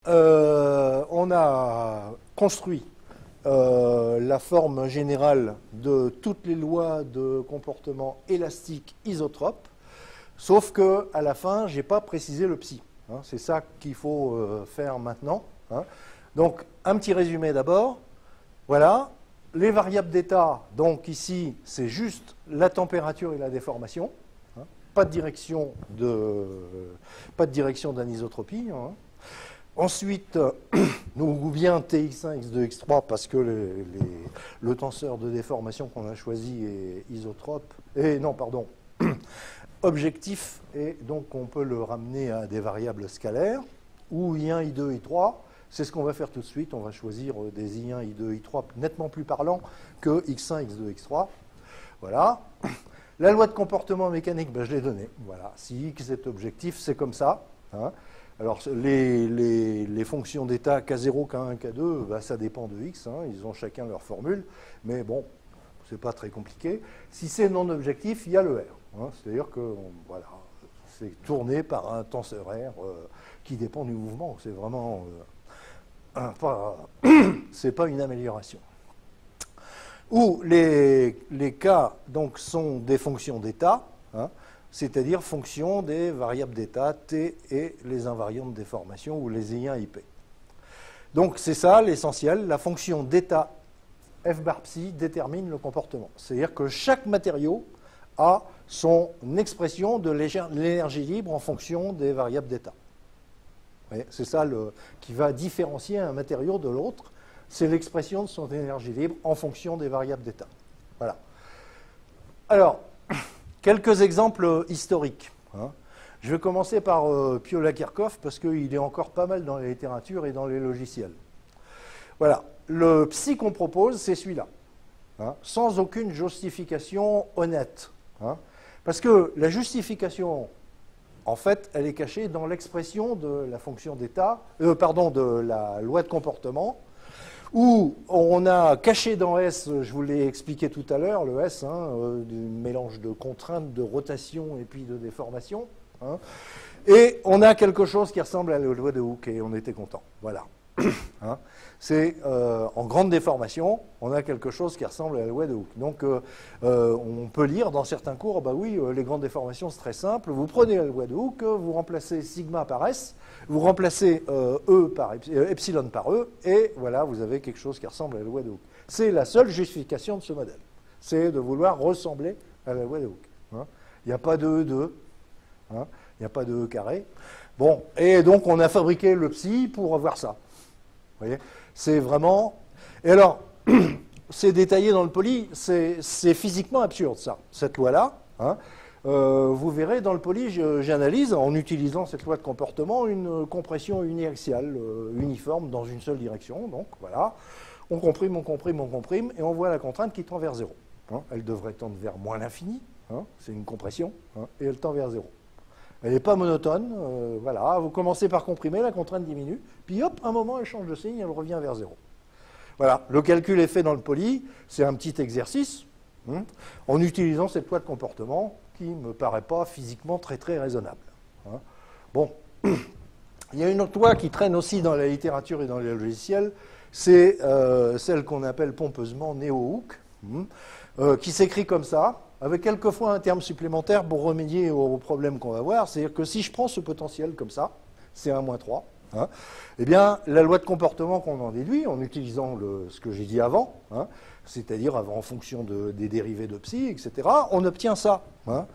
on a construit la forme générale de toutes les lois de comportement élastique isotrope, sauf qu'à la fin, je n'ai pas précisé le psi. Hein, c'est ça qu'il faut faire maintenant. Hein. Donc, un petit résumé d'abord. Voilà, les variables d'état, donc ici, c'est juste la température et la déformation. Hein, pas de direction d'anisotropie. Hein. Ensuite, ou bien Tx1, x2, x3, parce que le tenseur de déformation qu'on a choisi est isotrope, objectif, et donc on peut le ramener à des variables scalaires, ou I1, I2, I3, c'est ce qu'on va faire tout de suite, on va choisir des I1, I2, I3 nettement plus parlants que X1, X2, X3. Voilà. La loi de comportement mécanique, ben, je l'ai donnée. Voilà. Si X est objectif, c'est comme ça. Hein. Alors, les fonctions d'état K0, K1, K2, ben, ça dépend de X. Hein. Ils ont chacun leur formule. Mais bon, c'est pas très compliqué. Si c'est non objectif, il y a le R. Hein. C'est-à-dire que voilà, c'est tourné par un tenseur R qui dépend du mouvement. C'est vraiment... c'est pas une amélioration. Où les cas donc, sont des fonctions d'état, hein, c'est-à-dire fonction des variables d'état T et les invariants de déformation ou les I1 IP. Donc c'est ça l'essentiel, la fonction d'état f bar psi détermine le comportement. C'est-à-dire que chaque matériau a son expression de l'énergie libre en fonction des variables d'état. C'est ça qui va différencier un matériau de l'autre, c'est l'expression de son énergie libre en fonction des variables d'état. Voilà. Alors, quelques exemples historiques. Hein. Je vais commencer par Piola-Kirchhoff parce qu'il est encore pas mal dans la littérature et dans les logiciels. Voilà. Le psi qu'on propose, c'est celui-là, hein, sans aucune justification honnête. Hein. Parce que la justification... En fait, elle est cachée dans l'expression de la fonction d'état, de la loi de comportement, où on a caché dans S, je vous l'ai expliqué tout à l'heure, le S, hein, du mélange de contraintes, de rotation et puis de déformation. Hein, et on a quelque chose qui ressemble à la loi de Hooke, et on était content. Voilà. Hein, c'est en grande déformation, on a quelque chose qui ressemble à la loi de Hooke. Donc, on peut lire dans certains cours, bah oui, les grandes déformations, c'est très simple. Vous prenez la loi de Hooke, vous remplacez sigma par S, vous remplacez epsilon par E, et voilà, vous avez quelque chose qui ressemble à la loi de Hooke. C'est la seule justification de ce modèle. C'est de vouloir ressembler à la loi de Hooke. Hein. Il n'y a pas de E2, hein, il n'y a pas de E carré. Bon, et donc on a fabriqué le psi pour avoir ça. Vous voyez, c'est vraiment... Et alors, c'est détaillé dans le poly, c'est physiquement absurde, ça, cette loi-là. Hein. Vous verrez, dans le poly, j'analyse, en utilisant cette loi de comportement, une compression uniaxiale, uniforme, dans une seule direction. Donc, voilà, on comprime, on comprime, on comprime, et on voit la contrainte qui tend vers 0. Hein. Elle devrait tendre vers moins l'infini, hein. C'est une compression, hein, et elle tend vers 0. Elle n'est pas monotone, voilà, vous commencez par comprimer, la contrainte diminue, puis hop, un moment, elle change de signe, elle revient vers 0. Voilà, le calcul est fait dans le poly, c'est un petit exercice, hein, en utilisant cette loi de comportement qui ne me paraît pas physiquement très très raisonnable. Hein. Bon, il y a une autre loi qui traîne aussi dans la littérature et dans les logiciels, c'est celle qu'on appelle pompeusement Néo-Hooke, qui s'écrit comme ça, avec quelquefois un terme supplémentaire pour remédier au problème qu'on va voir. C'est-à-dire que si je prends ce potentiel comme ça, C1-3, hein, eh bien, la loi de comportement qu'on en déduit, en utilisant ce que j'ai dit avant, hein, c'est-à-dire en fonction des dérivés de psi, etc., on obtient ça. Hein.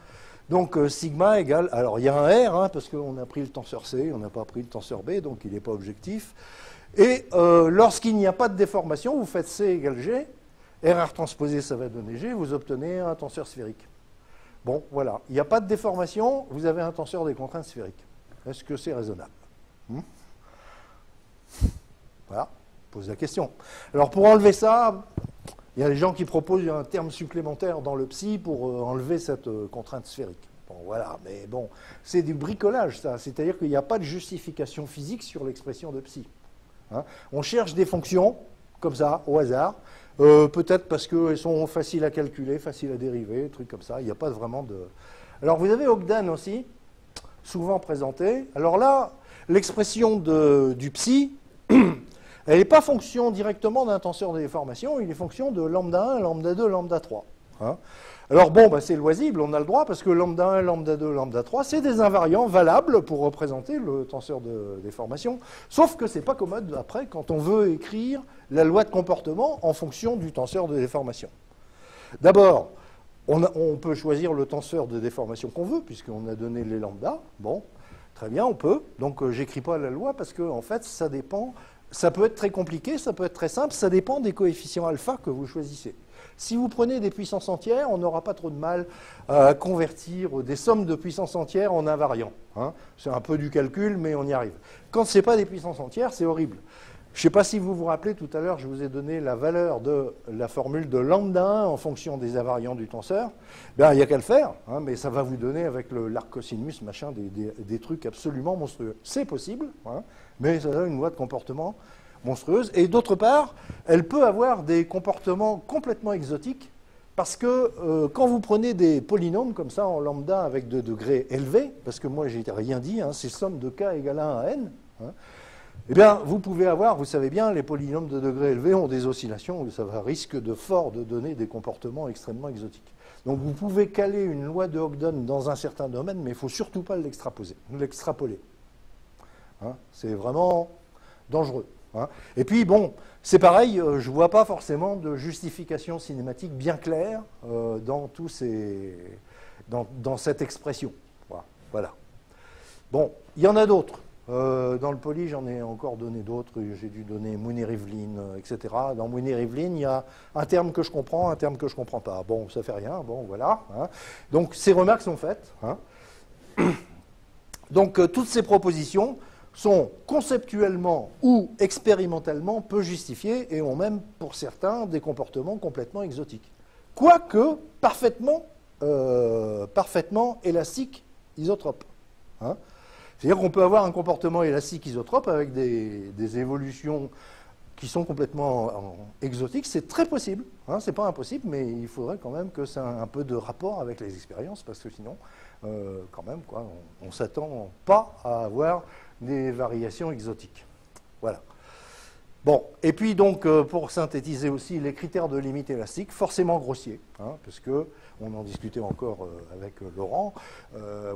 Donc, sigma égale... Alors, il y a un R, hein, parce qu'on a pris le tenseur C, on n'a pas pris le tenseur B, donc il n'est pas objectif. Et lorsqu'il n'y a pas de déformation, vous faites C égale G, RR transposé, ça va donner G, vous obtenez un tenseur sphérique. Bon, voilà. Il n'y a pas de déformation, vous avez un tenseur des contraintes sphériques. Est-ce que c'est raisonnable? Voilà, pose la question. Alors, pour enlever ça, il y a des gens qui proposent un terme supplémentaire dans le psi pour enlever cette contrainte sphérique. Bon, voilà, mais bon, c'est du bricolage, ça. C'est-à-dire qu'il n'y a pas de justification physique sur l'expression de psi. Hein. On cherche des fonctions, comme ça, au hasard, peut-être parce qu'elles sont faciles à calculer, faciles à dériver, trucs comme ça. Il n'y a pas vraiment de... Alors, vous avez Ogden aussi. souvent présentée. Alors là, l'expression du psi, elle n'est pas fonction directement d'un tenseur de déformation, il est fonction de lambda 1, lambda 2, lambda 3. Hein. Alors bon, bah, c'est loisible, on a le droit, parce que lambda 1, lambda 2, lambda 3, c'est des invariants valables pour représenter le tenseur de déformation, sauf que c'est pas commode après quand on veut écrire la loi de comportement en fonction du tenseur de déformation. D'abord, on peut choisir le tenseur de déformation qu'on veut, puisqu'on a donné les lambda. Bon, très bien, on peut. Donc, j'écris pas la loi, parce que, en fait, ça dépend. Ça peut être très compliqué, ça peut être très simple, ça dépend des coefficients alpha que vous choisissez. Si vous prenez des puissances entières, on n'aura pas trop de mal à convertir des sommes de puissances entières en invariants. Hein. C'est un peu du calcul, mais on y arrive. Quand ce n'est pas des puissances entières, c'est horrible. Je ne sais pas si vous vous rappelez, tout à l'heure, je vous ai donné la valeur de la formule de lambda 1 en fonction des invariants du tenseur. Bien, il n'y a qu'à le faire, hein, mais ça va vous donner avec l'arc cosinus, machin, des trucs absolument monstrueux. C'est possible, hein, mais ça a une loi de comportement monstrueuse. Et d'autre part, elle peut avoir des comportements complètement exotiques, parce que quand vous prenez des polynômes comme ça en lambda avec de degrés élevés, parce que moi, j'ai rien dit, hein, c'est somme de k égale 1 à n, hein, eh bien, vous pouvez avoir, vous savez bien, les polynômes de degrés élevés ont des oscillations où ça risque de donner des comportements extrêmement exotiques. Donc, vous pouvez caler une loi de Ogden dans un certain domaine, mais il ne faut surtout pas l'extrapoler. Hein, c'est vraiment dangereux. Hein. Et puis, bon, c'est pareil, je ne vois pas forcément de justification cinématique bien claire dans cette expression. Voilà. Bon, il y en a d'autres. Dans le poly, j'en ai encore donné d'autres. J'ai dû donner Mooney-Rivlin, etc. Dans Mooney-Rivlin, il y a un terme que je comprends, un terme que je ne comprends pas. Bon, ça fait rien. Bon, voilà. Hein. Donc, ces remarques sont faites. Hein. Donc, toutes ces propositions sont conceptuellement ou expérimentalement peu justifiées et ont même, pour certains, des comportements complètement exotiques. Quoique parfaitement élastiques, isotropes. Hein. C'est-à-dire qu'on peut avoir un comportement élastique isotrope avec des évolutions qui sont complètement exotiques. C'est très possible, hein, c'est pas impossible, mais il faudrait quand même que ça ait un peu de rapport avec les expériences, parce que sinon, quand même, quoi, on ne s'attend pas à avoir des variations exotiques. Voilà. Bon, et puis donc, pour synthétiser aussi, les critères de limite élastique, forcément grossiers, hein, parce que, on en discutait encore avec Laurent,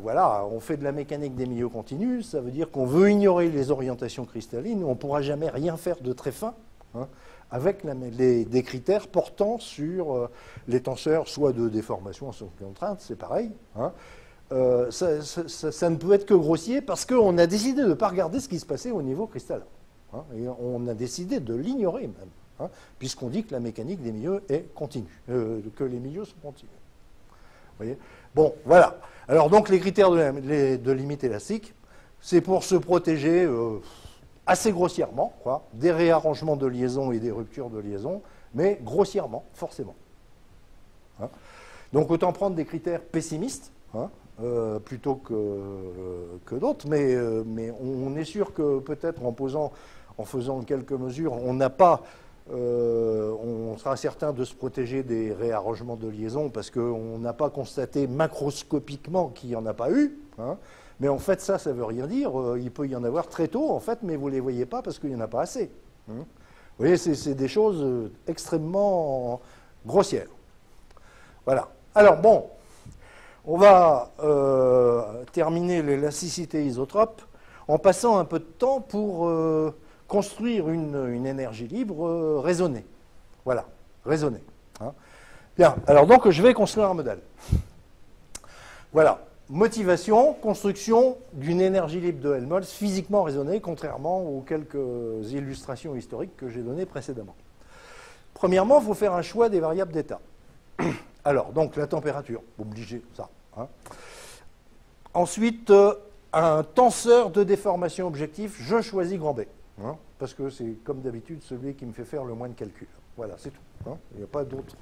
voilà, on fait de la mécanique des milieux continus, ça veut dire qu'on veut ignorer les orientations cristallines, on ne pourra jamais rien faire de très fin, hein, avec des critères portant sur les tenseurs, soit de déformation, soit de contrainte, c'est pareil, hein. Ça ne peut être que grossier parce qu'on a décidé de ne pas regarder ce qui se passait au niveau cristallin. Hein, et on a décidé de l'ignorer même, hein, puisqu'on dit que la mécanique des milieux est continue, que les milieux sont continus. Vous voyez ? Bon, voilà. Alors donc les critères de limite élastique, c'est pour se protéger assez grossièrement, quoi, des réarrangements de liaison et des ruptures de liaison, mais grossièrement, forcément. Hein. Donc autant prendre des critères pessimistes, hein, plutôt que d'autres, mais on est sûr que peut-être en faisant quelques mesures, on sera certain de se protéger des réarrangements de liaison parce qu'on n'a pas constaté macroscopiquement qu'il n'y en a pas eu. Hein, mais en fait, ça ne veut rien dire. Il peut y en avoir très tôt, en fait, mais vous ne les voyez pas parce qu'il n'y en a pas assez. Hein. Vous voyez, c'est des choses extrêmement grossières. Voilà. Alors, bon, on va terminer l'élasticité isotrope en passant un peu de temps pour construire une énergie libre raisonnée. Voilà, raisonnée. Hein. Bien, alors donc je vais construire un modèle. Voilà, motivation, construction d'une énergie libre de Helmholtz physiquement raisonnée, contrairement aux quelques illustrations historiques que j'ai données précédemment. Premièrement, il faut faire un choix des variables d'état. Alors, donc la température, obligé, ça. Hein. Ensuite, un tenseur de déformation objectif, je choisis grand B. Hein, parce que c'est, comme d'habitude, celui qui me fait faire le moins de calculs. Voilà, c'est tout. Hein. Il n'y a pas d'autre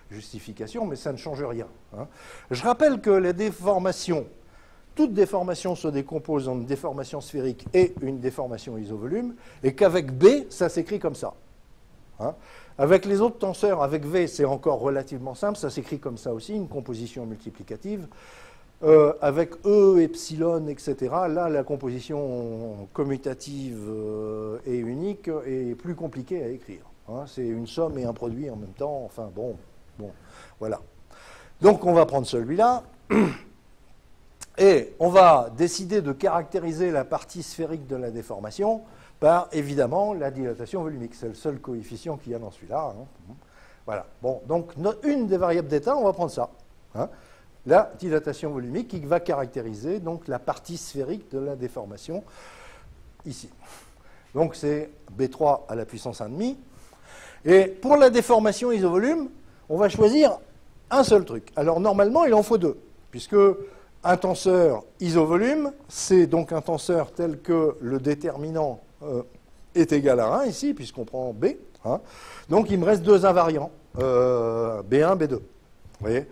justification, mais ça ne change rien. Hein. Je rappelle que la déformation, toute déformation se décompose en une déformation sphérique et une déformation isovolume, et qu'avec B, ça s'écrit comme ça. Hein. Avec les autres tenseurs, avec V, c'est encore relativement simple, ça s'écrit comme ça aussi, une composition multiplicative. avec E, epsilon, etc., là, la composition commutative et unique est plus compliquée à écrire. Hein. C'est une somme et un produit en même temps. Enfin, bon, voilà. Donc, on va prendre celui-là. Et on va décider de caractériser la partie sphérique de la déformation par, évidemment, la dilatation volumique. C'est le seul coefficient qu'il y a dans celui-là. Hein. Voilà. Bon, donc, une des variables d'état, on va prendre ça. Hein. La dilatation volumique qui va caractériser donc la partie sphérique de la déformation ici. Donc c'est B3 à la puissance 1,5. Et pour la déformation isovolume, on va choisir un seul truc. Alors normalement, il en faut deux, puisque un tenseur isovolume, c'est donc un tenseur tel que le déterminant est égal à 1 ici, puisqu'on prend B. Hein. Donc il me reste deux invariants, B1, B2. Vous voyez ?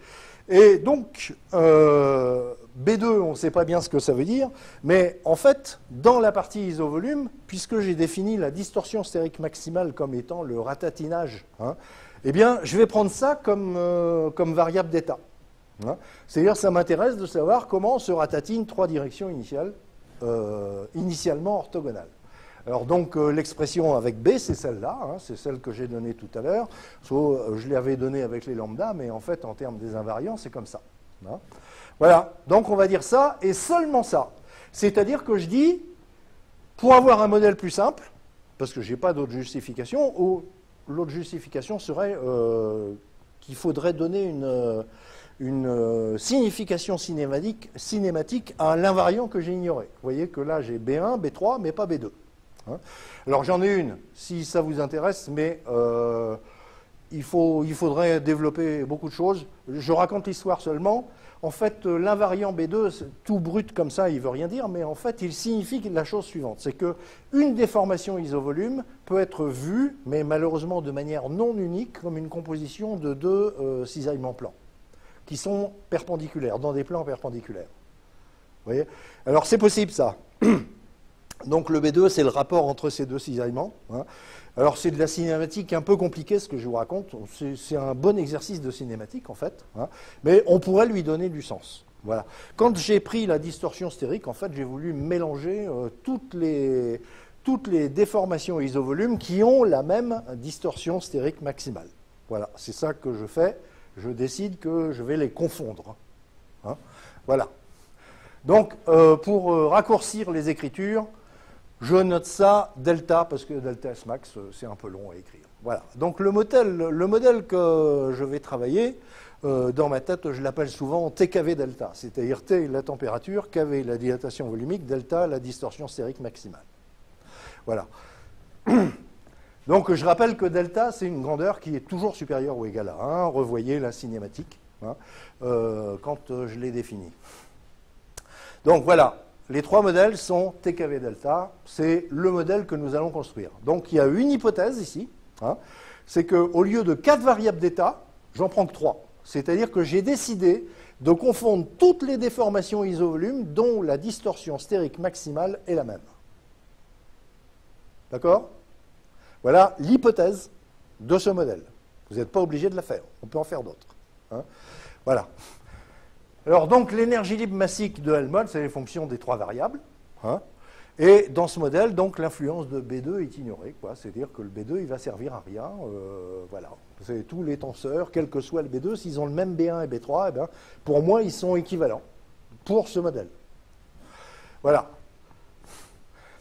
Et donc, B2, on ne sait pas bien ce que ça veut dire, mais en fait, dans la partie isovolume, puisque j'ai défini la distorsion stérique maximale comme étant le ratatinage, hein, eh bien, je vais prendre ça comme variable d'état. Hein. C'est-à-dire, ça m'intéresse de savoir comment se ratatine trois directions initialement orthogonales. Alors donc l'expression avec B, c'est celle-là, hein, c'est celle que j'ai donnée tout à l'heure. Je l'avais donnée avec les lambda, mais en fait, en termes des invariants, c'est comme ça. Hein. Voilà, donc on va dire ça, et seulement ça. C'est-à-dire que je dis, pour avoir un modèle plus simple, parce que je n'ai pas d'autre justification, ou l'autre justification serait qu'il faudrait donner une signification cinématique à l'invariant que j'ai ignoré. Vous voyez que là, j'ai B1, B3, mais pas B2. Hein. Alors j'en ai une, si ça vous intéresse, mais il faudrait développer beaucoup de choses. Je raconte l'histoire seulement. En fait, l'invariant B2, tout brut comme ça, il ne veut rien dire, mais en fait, il signifie la chose suivante. C'est qu'une déformation isovolume peut être vue, mais malheureusement de manière non unique, comme une composition de deux cisaillements plans, qui sont perpendiculaires, dans des plans perpendiculaires. Vous voyez ? Alors c'est possible ça. Donc le B2, c'est le rapport entre ces deux cisaillements. Hein. Alors c'est de la cinématique un peu compliquée ce que je vous raconte. C'est un bon exercice de cinématique en fait. Hein. Mais on pourrait lui donner du sens. Voilà. Quand j'ai pris la distorsion stérique, en fait j'ai voulu mélanger toutes les déformations isovolumes qui ont la même distorsion stérique maximale. Voilà, c'est ça que je fais. Je décide que je vais les confondre. Hein. Voilà. Donc pour raccourcir les écritures, je note ça delta, parce que delta S max, c'est un peu long à écrire. Voilà. Donc le modèle que je vais travailler, dans ma tête, je l'appelle souvent TKV delta. C'est-à-dire T, la température, KV, la dilatation volumique, delta, la distorsion stérique maximale. Voilà. Donc je rappelle que delta, c'est une grandeur qui est toujours supérieure ou égale à 1. Revoyez la cinématique hein, quand je l'ai définie. Donc voilà. Les trois modèles sont TKV delta, c'est le modèle que nous allons construire. Donc il y a une hypothèse ici, hein, c'est qu'au lieu de 4 variables d'état, j'en prends que 3. C'est-à-dire que j'ai décidé de confondre toutes les déformations isovolumes dont la distorsion stérique maximale est la même. D'accord? Voilà l'hypothèse de ce modèle. Vous n'êtes pas obligé de la faire, on peut en faire d'autres. Hein. Voilà. Alors donc l'énergie libre massique de Helmholtz, c'est les fonctions des trois variables. Hein, et dans ce modèle, donc l'influence de B2 est ignorée. C'est-à-dire que le B2, il va servir à rien. Voilà. C'est tous les tenseurs, quel que soit le B2, s'ils ont le même B1 et B3, eh bien, pour moi, ils sont équivalents pour ce modèle. Voilà.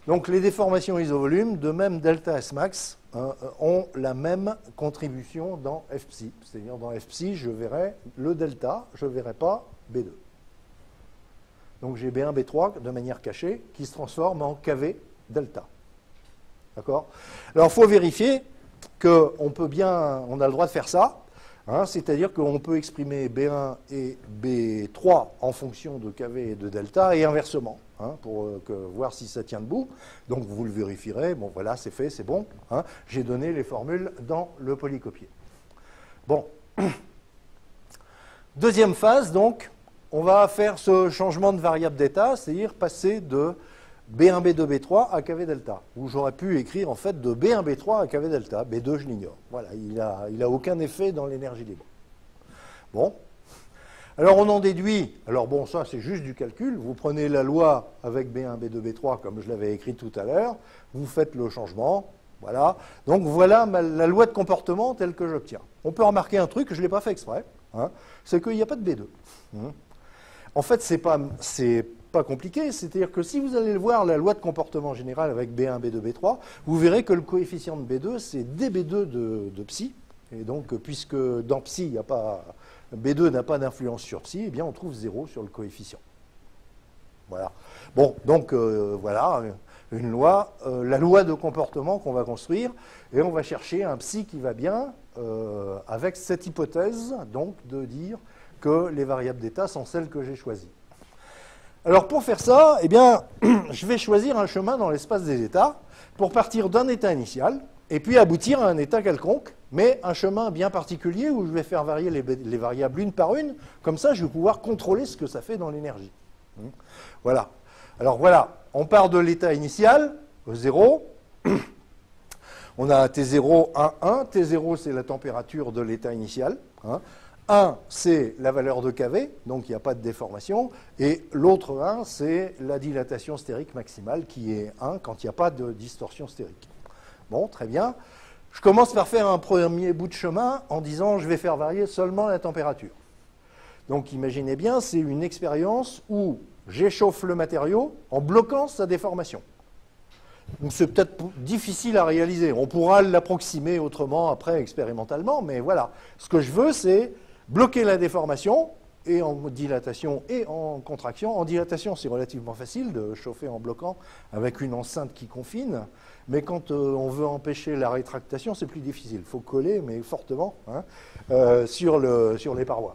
Donc les déformations isovolumes, de même delta S max, ont la même contribution dans Fψ. C'est-à-dire dans Fψ, je verrai le delta, je ne verrai pas B2. Donc j'ai B1, B3 de manière cachée qui se transforme en KV delta. D'accord? Alors il faut vérifier qu'on peut bien, on a le droit de faire ça, hein, c'est-à-dire qu'on peut exprimer B1 et B3 en fonction de KV et de delta et inversement, hein, pour voir si ça tient debout. Donc vous le vérifierez, bon voilà, c'est fait, c'est bon. Hein, j'ai donné les formules dans le polycopier. Bon. Deuxième phase, donc, on va faire ce changement de variable d'état, c'est-à-dire passer de B1, B2, B3 à KV delta, où j'aurais pu écrire en fait de B1, B3 à KV delta. B2, je l'ignore. Voilà, il a aucun effet dans l'énergie libre. Bon. Alors on en déduit, alors bon ça c'est juste du calcul, vous prenez la loi avec B1, B2, B3 comme je l'avais écrit tout à l'heure, vous faites le changement, voilà. Donc voilà la loi de comportement telle que j'obtiens. On peut remarquer un truc, je ne l'ai pas fait exprès, hein, c'est qu'il n'y a pas de B2. En fait c'est pas compliqué, c'est-à-dire que si vous allez voir la loi de comportement général avec B1, B2, B3, vous verrez que le coefficient de B2 c'est dB2 de psi, et donc puisque dans psi il n'y a pas... B2 n'a pas d'influence sur psi, eh bien on trouve 0 sur le coefficient. Voilà. Bon, donc voilà, une loi, la loi de comportement qu'on va construire, et on va chercher un psi qui va bien avec cette hypothèse, donc de dire que les variables d'état sont celles que j'ai choisies. Alors pour faire ça, eh bien, je vais choisir un chemin dans l'espace des états pour partir d'un état initial, et puis aboutir à un état quelconque, mais un chemin bien particulier où je vais faire varier les variables une par une, comme ça je vais pouvoir contrôler ce que ça fait dans l'énergie. Voilà. Alors voilà, on part de l'état initial, 0, on a T0, 1, 1, T0 c'est la température de l'état initial, 1 c'est la valeur de kV, donc il n'y a pas de déformation, et l'autre 1 c'est la dilatation stérique maximale qui est 1 quand il n'y a pas de distorsion stérique. Bon, très bien. Je commence par faire un premier bout de chemin en disant je vais faire varier seulement la température. Donc imaginez bien, c'est une expérience où j'échauffe le matériau en bloquant sa déformation. Donc c'est peut-être difficile à réaliser. On pourra l'approximer autrement après expérimentalement, mais voilà. Ce que je veux, c'est bloquer la déformation et en dilatation et en contraction. En dilatation, c'est relativement facile de chauffer en bloquant avec une enceinte qui confine. Mais quand on veut empêcher la rétractation, c'est plus difficile. Il faut coller, mais fortement, sur les parois.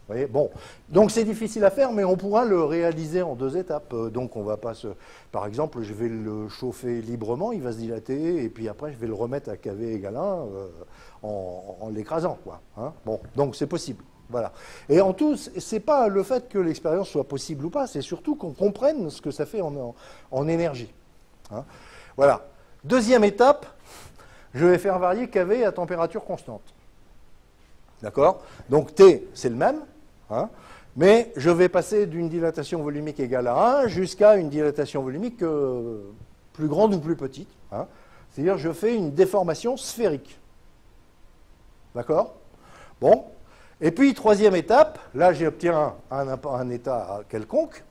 Vous voyez, bon. Donc c'est difficile à faire, mais on pourra le réaliser en 2 étapes. Donc on va pas se... Par exemple, je vais le chauffer librement, il va se dilater, et puis après je vais le remettre à kV égale 1 en l'écrasant, quoi. Bon, donc c'est possible. Voilà. Et en tout, c'est pas le fait que l'expérience soit possible ou pas, c'est surtout qu'on comprenne ce que ça fait en énergie. Voilà. Deuxième étape, je vais faire varier kV à température constante. D'accord? Donc T, c'est le même, mais je vais passer d'une dilatation volumique égale à 1 jusqu'à une dilatation volumique plus grande ou plus petite. C'est-à-dire je fais une déformation sphérique. D'accord? Bon. Et puis, troisième étape, là j'obtiens un état quelconque,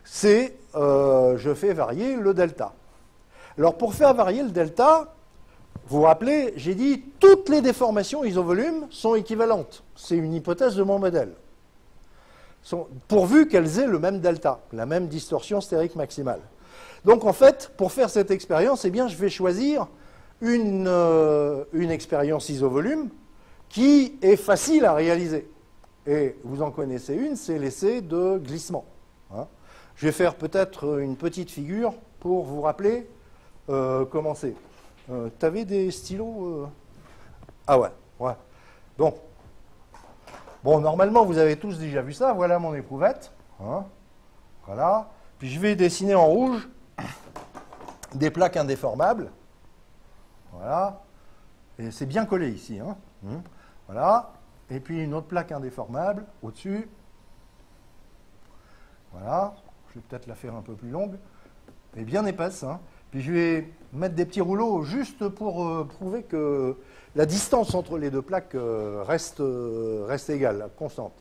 c'est je fais varier le delta. Alors pour faire varier le delta, vous vous rappelez, j'ai dit toutes les déformations isovolumes sont équivalentes. C'est une hypothèse de mon modèle. Pourvu qu'elles aient le même delta, la même distorsion stérique maximale. Donc en fait, pour faire cette expérience, eh bien, je vais choisir une expérience isovolume qui est facile à réaliser. Et vous en connaissez une, c'est l'essai de glissement. Je vais faire peut-être une petite figure pour vous rappeler comment c'est. Tu avais des stylos Ah ouais, ouais. Bon. Bon, normalement, vous avez tous déjà vu ça. Voilà mon éprouvette. Voilà. Puis je vais dessiner en rouge des plaques indéformables. Voilà. Et c'est bien collé ici. Voilà. Et puis une autre plaque indéformable au-dessus. Voilà. Je vais peut-être la faire un peu plus longue. Et bien épaisse. Puis je vais mettre des petits rouleaux juste pour prouver que la distance entre les deux plaques reste égale, constante.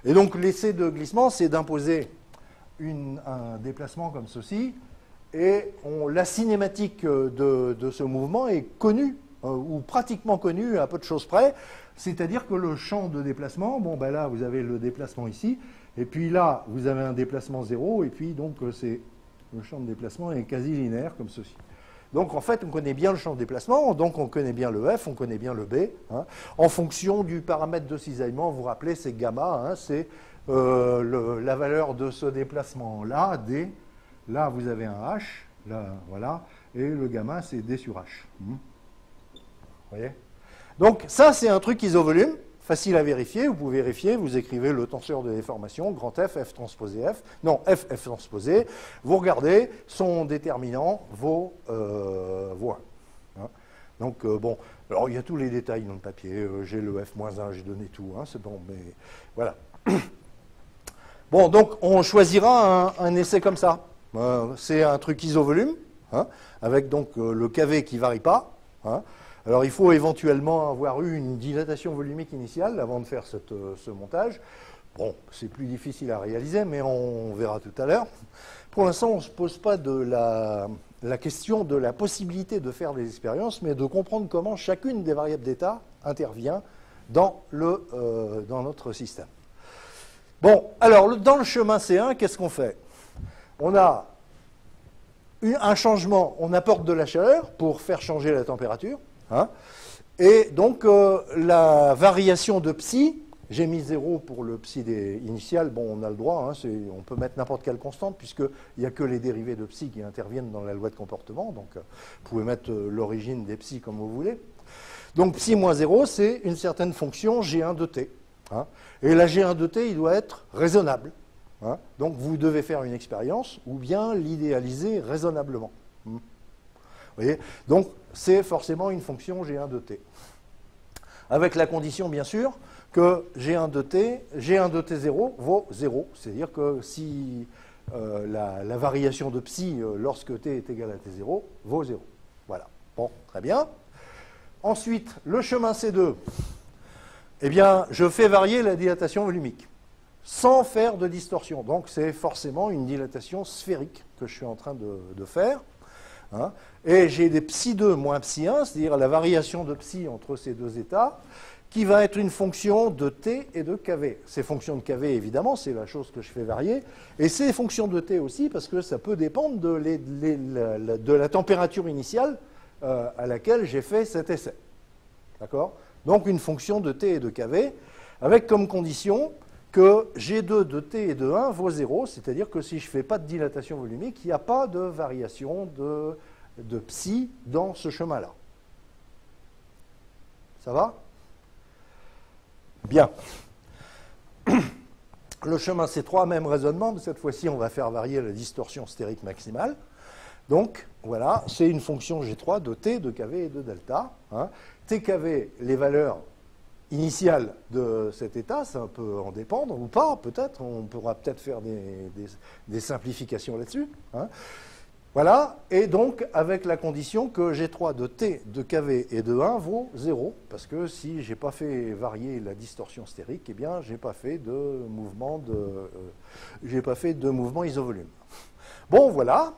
Et donc l'essai de glissement, c'est d'imposer un déplacement comme ceci. Et la cinématique de ce mouvement est connue, ou pratiquement connue à peu de choses près. C'est-à-dire que le champ de déplacement, bon ben là vous avez le déplacement ici, et puis là vous avez un déplacement 0, et puis donc le champ de déplacement est quasi linéaire comme ceci. Donc en fait on connaît bien le champ de déplacement, donc on connaît bien le F, on connaît bien le B. En fonction du paramètre de cisaillement, vous vous rappelez c'est gamma, c'est la valeur de ce déplacement-là, D. Là vous avez un H, là voilà, et le gamma c'est D sur H. Vous voyez? Donc ça, c'est un truc isovolume, facile à vérifier. Vous pouvez vérifier, vous écrivez le tenseur de déformation, grand F, F transposé F. Non, F, F transposé. Vous regardez, son déterminant vaut 1. Donc, bon, alors il y a tous les détails dans le papier. J'ai le F-1, j'ai donné tout, c'est bon, mais voilà. Bon, donc on choisira un essai comme ça. C'est un truc isovolume, hein, avec donc le kV qui ne varie pas. Hein. Alors il faut éventuellement avoir eu une dilatation volumique initiale avant de faire ce montage. Bon, c'est plus difficile à réaliser, mais on verra tout à l'heure. Pour l'instant, on ne se pose pas de la question de la possibilité de faire des expériences, mais de comprendre comment chacune des variables d'état intervient dans notre système. Bon, alors, dans le chemin C1, qu'est-ce qu'on fait? On a un changement, on apporte de la chaleur pour faire changer la température. Hein, et donc, la variation de psi, j'ai mis 0 pour le psi initial, bon, on a le droit, hein, on peut mettre n'importe quelle constante, puisqu'il n'y a que les dérivés de psi qui interviennent dans la loi de comportement, donc vous pouvez mettre l'origine des psi comme vous voulez. Donc, psi moins 0, c'est une certaine fonction G1 de t. Hein, et la G1 de t, il doit être raisonnable. Hein, donc, vous devez faire une expérience, ou bien l'idéaliser raisonnablement. Vous voyez? Donc, c'est forcément une fonction G1 de t. Avec la condition, bien sûr, que G1 de t0 vaut 0. C'est-à-dire que si la variation de psi, lorsque t est égal à t0, vaut 0. Voilà. Bon, très bien. Ensuite, le chemin C2, eh bien, je fais varier la dilatation volumique, sans faire de distorsion. Donc, c'est forcément une dilatation sphérique que je suis en train de faire. Hein, et j'ai des psi2 moins psi1, c'est-à-dire la variation de psi entre ces deux états, qui va être une fonction de t et de kV. Ces fonctions de kV, évidemment, c'est la chose que je fais varier, et ces fonctions de t aussi, parce que ça peut dépendre de la température initiale à laquelle j'ai fait cet essai. D'accord? Donc une fonction de t et de kV, avec comme condition que G2 de t et de 1 vaut 0, c'est-à-dire que si je ne fais pas de dilatation volumique, il n'y a pas de variation de psi dans ce chemin-là. Ça va? Bien. Le chemin C3, même raisonnement, mais cette fois-ci, on va faire varier la distorsion stérique maximale. Donc, voilà, c'est une fonction G3 de t, de kV et de delta. Hein. TKV, les valeurs initiales de cet état, ça peut en dépendre ou pas, peut-être. On pourra peut-être faire des simplifications là-dessus. Hein. Voilà, et donc avec la condition que G3 de t, de kV et de 1 vaut 0, parce que si je n'ai pas fait varier la distorsion stérique, eh bien, je n'ai pas fait de mouvement isovolume. Bon, voilà.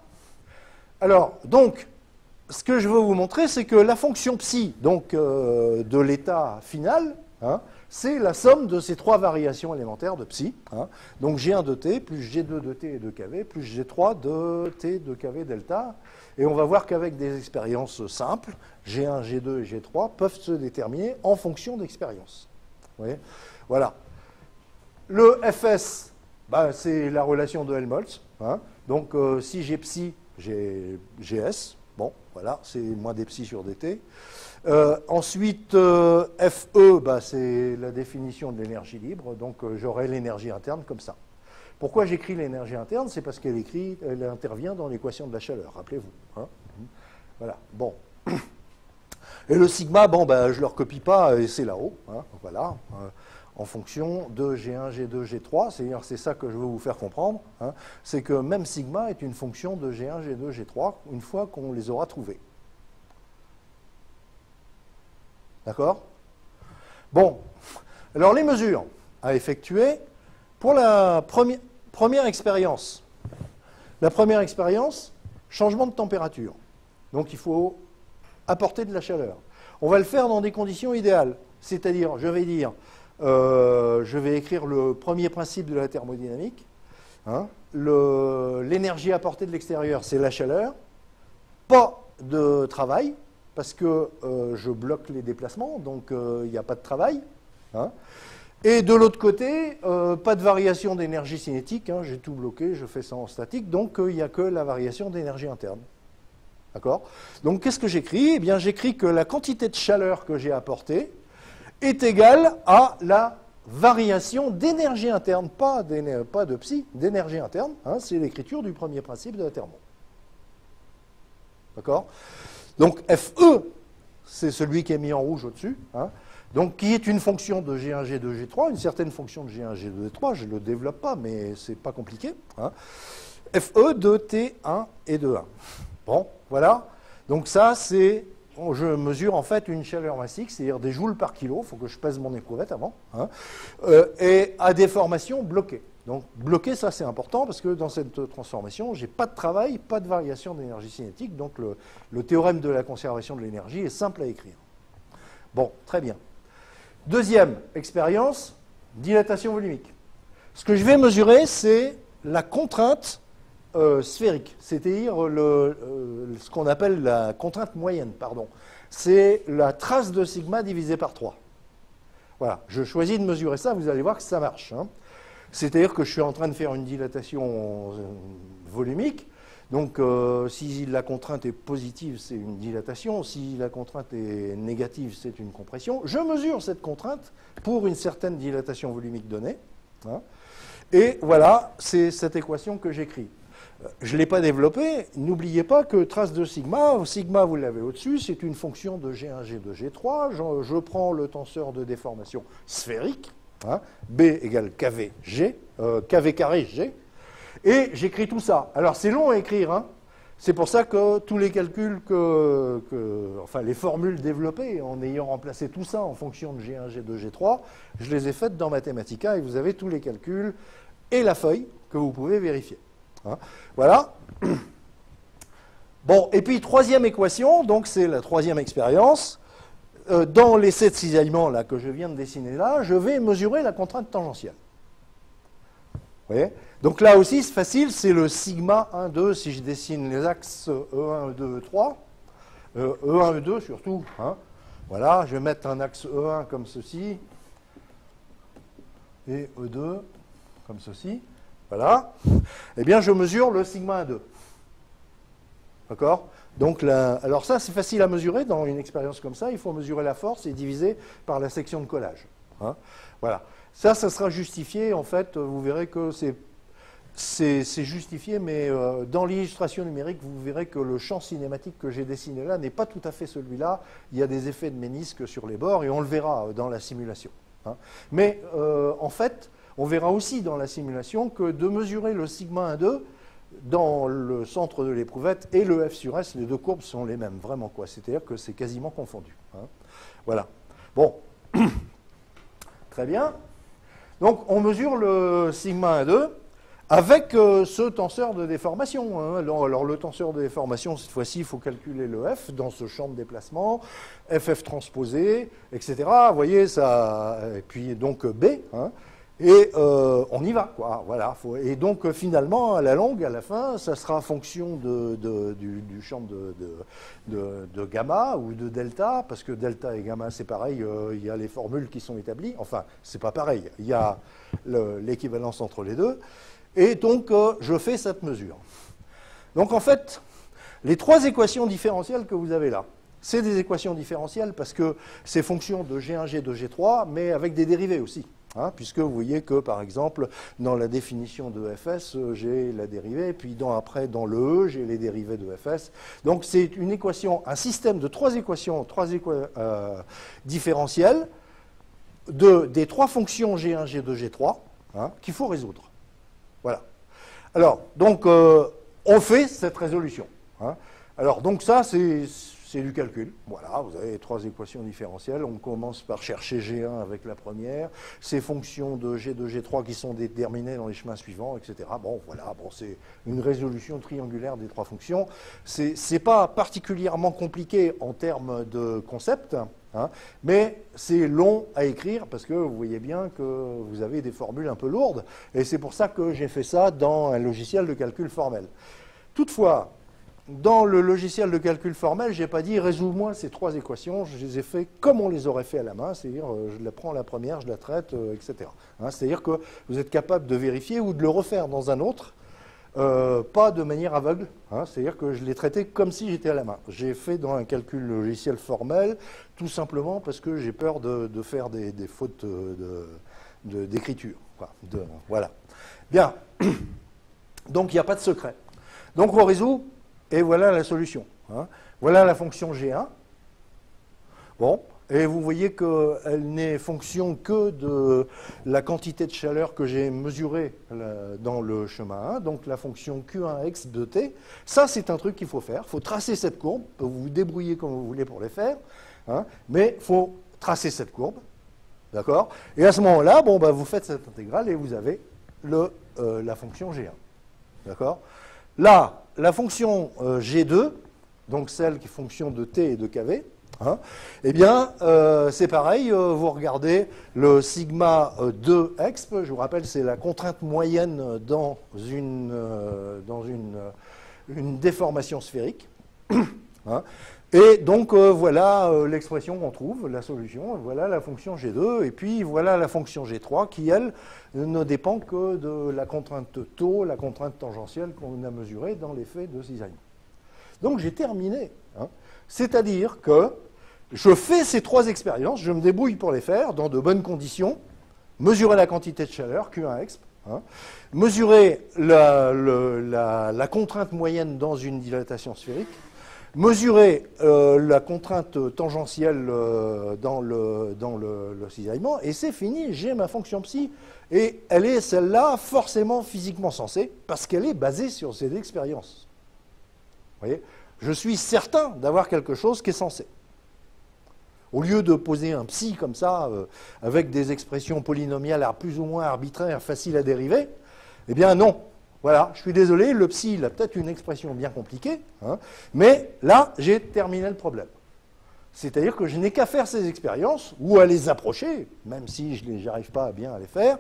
Alors, donc, ce que je veux vous montrer, c'est que la fonction psi, donc de l'état final, hein, c'est la somme de ces trois variations élémentaires de psi. Hein. Donc G1 de t, plus G2 de t et de kV, plus G3 de t de kV delta. Et on va voir qu'avec des expériences simples, G1, G2 et G3 peuvent se déterminer en fonction d'expérience. Voilà. Le Fs, bah, c'est la relation de Helmholtz. Hein. Donc si j'ai psi, j'ai Gs. Bon, voilà, c'est moins des psi sur dt. Ensuite, Fe, bah, c'est la définition de l'énergie libre, donc j'aurai l'énergie interne comme ça. Pourquoi j'écris l'énergie interne? C'est parce qu'elle intervient dans l'équation de la chaleur, rappelez-vous. Hein. Voilà, bon. Et le sigma, bon, bah, je ne le recopie pas, et c'est là-haut, hein, voilà, en fonction de G1, G2, G3, c'est ça que je veux vous faire comprendre, hein, c'est que même sigma est une fonction de G1, G2, G3, une fois qu'on les aura trouvés. D'accord? Bon, alors les mesures à effectuer pour la première expérience. La première expérience, changement de température. Donc il faut apporter de la chaleur. On va le faire dans des conditions idéales, c'est-à-dire, je vais dire, je vais écrire le premier principe de la thermodynamique. Hein, l'énergie apportée de l'extérieur, c'est la chaleur. Pas de travail, parce que je bloque les déplacements, donc il n'y a pas de travail. Hein. Et de l'autre côté, pas de variation d'énergie cinétique. Hein, j'ai tout bloqué, je fais ça en statique, donc il n'y a que la variation d'énergie interne. D'accord? Donc qu'est-ce que j'écris? Eh bien, j'écris que la quantité de chaleur que j'ai apportée est égale à la variation d'énergie interne, pas de psi, d'énergie interne. Hein, c'est l'écriture du premier principe de la thermo. D'accord? Donc Fe, c'est celui qui est mis en rouge au-dessus. Hein, Donc, qui est une fonction de G1, G2, G3, une certaine fonction de G1, G2, G3, je ne le développe pas, mais ce n'est pas compliqué, hein. FE de T1 et de 1. Bon, voilà. Donc ça, c'est, je mesure en fait une chaleur massique, c'est-à-dire des joules par kilo, il faut que je pèse mon éprouvette avant, hein, et à des formations bloquées. Donc bloqué, ça c'est important, parce que dans cette transformation, je n'ai pas de travail, pas de variation d'énergie cinétique, donc le théorème de la conservation de l'énergie est simple à écrire. Bon, très bien. Deuxième expérience, dilatation volumique. Ce que je vais mesurer, c'est la contrainte sphérique, c'est-à-dire ce qu'on appelle la contrainte moyenne, pardon. C'est la trace de sigma divisée par 3. Voilà, je choisis de mesurer ça, vous allez voir que ça marche, hein. C'est-à-dire que je suis en train de faire une dilatation volumique. Donc, si la contrainte est positive, c'est une dilatation. Si la contrainte est négative, c'est une compression. Je mesure cette contrainte pour une certaine dilatation volumique donnée, hein. Et voilà, c'est cette équation que j'écris. Je ne l'ai pas développée. N'oubliez pas que trace de sigma, sigma, vous l'avez au-dessus, c'est une fonction de G1, G2, G3. Je prends le tenseur de déformation sphérique, hein, B égale KV, G, KV carré G, et j'écris tout ça. Alors c'est long à écrire, hein. C'est pour ça que tous les calculs, enfin les formules développées, en ayant remplacé tout ça en fonction de G1, G2, G3, je les ai faites dans Mathematica et vous avez tous les calculs et la feuille que vous pouvez vérifier, hein. Voilà. Bon, et puis troisième équation, donc c'est la troisième expérience. Dans l'essai de cisaillement là, que je viens de dessiner là, je vais mesurer la contrainte tangentielle. Vous voyez ? Donc là aussi, c'est facile, c'est le sigma 1, 2, si je dessine les axes E1, E2, E3, E1, E2 surtout, hein. Voilà, je vais mettre un axe E1 comme ceci, et E2 comme ceci, voilà. Eh bien, je mesure le sigma 1, 2. D'accord ? Donc, alors ça, c'est facile à mesurer dans une expérience comme ça. Il faut mesurer la force et diviser par la section de collage, hein. Voilà. Ça sera justifié. En fait, vous verrez que c'est justifié, mais dans l'illustration numérique, vous verrez que le champ cinématique que j'ai dessiné là n'est pas tout à fait celui-là. Il y a des effets de ménisque sur les bords, et on le verra dans la simulation, hein. Mais en fait, on verra aussi dans la simulation que de mesurer le sigma 1,2 dans le centre de l'éprouvette et le F sur S, les deux courbes sont les mêmes, vraiment, quoi. C'est-à-dire que c'est quasiment confondu, hein. Voilà. Bon. Très bien. Donc, on mesure le sigma 1,2 avec ce tenseur de déformation, hein. Alors, le tenseur de déformation, cette fois-ci, il faut calculer le F dans ce champ de déplacement, FF transposé, etc. Vous voyez, ça, et puis donc B, hein. Et on y va, quoi. Voilà. Et donc, finalement, à la longue, à la fin, ça sera fonction du champ de gamma ou de delta, parce que delta et gamma, c'est pareil, il y a les formules qui sont établies. Enfin, c'est pas pareil, il y a l'équivalence entre les deux. Et donc, je fais cette mesure. Donc, en fait, les trois équations différentielles que vous avez là, c'est des équations différentielles parce que c'est fonction de G1, G2, G3, mais avec des dérivés aussi. Hein, puisque vous voyez que, par exemple, dans la définition de Fs, j'ai la dérivée, puis après, dans le E, j'ai les dérivés de Fs. Donc, c'est une équation, un système de trois équations différentielles des trois fonctions G1, G2, G3, hein, qu'il faut résoudre. Voilà. Alors, donc, on fait cette résolution, hein. Alors, donc ça, c'est du calcul. Voilà, vous avez trois équations différentielles. On commence par chercher G1 avec la première, ces fonctions de G2, G3 qui sont déterminées dans les chemins suivants, etc. Bon, voilà, bon, c'est une résolution triangulaire des trois fonctions. C'est pas particulièrement compliqué en termes de concept, hein, mais c'est long à écrire parce que vous voyez bien que vous avez des formules un peu lourdes, et c'est pour ça que j'ai fait ça dans un logiciel de calcul formel. Toutefois, dans le logiciel de calcul formel, je n'ai pas dit « résous-moi ces trois équations », je les ai fait comme on les aurait fait à la main, c'est-à-dire je la prends la première, je la traite, etc. Hein, c'est-à-dire que vous êtes capable de vérifier ou de le refaire dans un autre, pas de manière aveugle, hein, c'est-à-dire que je l'ai traité comme si j'étais à la main. J'ai fait dans un calcul logiciel formel, tout simplement parce que j'ai peur de faire des fautes d'écriture. Voilà. Bien. Donc il n'y a pas de secret. Donc on résout. Et voilà la solution, hein. Voilà la fonction G1. Bon, Et vous voyez qu'elle n'est fonction que de la quantité de chaleur que j'ai mesurée dans le chemin 1, donc la fonction Q1x de t. Ça, c'est un truc qu'il faut faire. Il faut tracer cette courbe. Vous vous débrouillez comme vous voulez pour les faire, hein, mais il faut tracer cette courbe. D'accord? Et à ce moment-là, bon, bah, vous faites cette intégrale et vous avez la fonction G1. D'accord? Là, la fonction G2, donc celle qui est fonction de t et de kV, hein, eh bien, c'est pareil, vous regardez le sigma 2exp, je vous rappelle, c'est la contrainte moyenne dans une déformation sphérique. Hein, et donc, voilà l'expression qu'on trouve, la solution, voilà la fonction G2, et puis voilà la fonction G3 qui, elle, ne dépend que de la contrainte taux, la contrainte tangentielle qu'on a mesurée dans l'effet de cisaillement. Donc, j'ai terminé. Hein, c'est-à-dire que je fais ces trois expériences, je me débrouille pour les faire dans de bonnes conditions, mesurer la quantité de chaleur, Q1exp, hein, mesurer la contrainte moyenne dans une dilatation sphérique, mesurer la contrainte tangentielle dans le cisaillement, et c'est fini, j'ai ma fonction psi, et elle est celle-là forcément physiquement sensée, parce qu'elle est basée sur ces expériences. Vous voyez ? Je suis certain d'avoir quelque chose qui est sensé. Au lieu de poser un psi comme ça, avec des expressions polynomiales plus ou moins arbitraires, faciles à dériver, eh bien non. Voilà, je suis désolé, le psi, il a peut-être une expression bien compliquée, hein, mais là, j'ai terminé le problème. C'est-à-dire que je n'ai qu'à faire ces expériences, ou à les approcher, même si je n'arrive pas bien à les faire,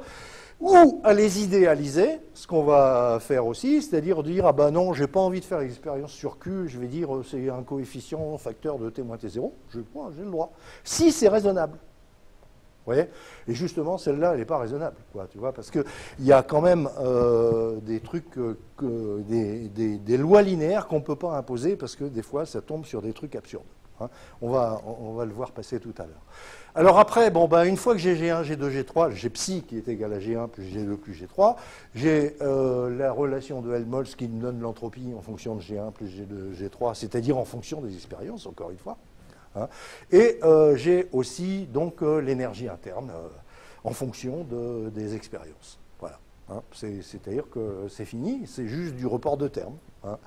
ou à les idéaliser, ce qu'on va faire aussi, c'est-à-dire dire, ah ben non, j'ai pas envie de faire l'expérience sur Q, je vais dire, c'est un coefficient facteur de t moins t0, j'ai le droit. Si c'est raisonnable. Vous voyez ? Et justement, celle-là, elle n'est pas raisonnable, quoi, tu vois, parce qu'il y a quand même des trucs, des lois linéaires qu'on ne peut pas imposer, parce que des fois, ça tombe sur des trucs absurdes. Hein. On va le voir passer tout à l'heure. Alors après, bon, ben, une fois que j'ai G1, G2, G3, j'ai psi qui est égal à G1 plus G2 plus G3, j'ai la relation de Helmholtz qui me donne l'entropie en fonction de G1 plus G2, G3, c'est-à-dire en fonction des expériences, encore une fois. Hein. Et j'ai aussi donc l'énergie interne en fonction des expériences. Voilà. Hein. C'est-à-dire que c'est fini, c'est juste du report de termes. Hein.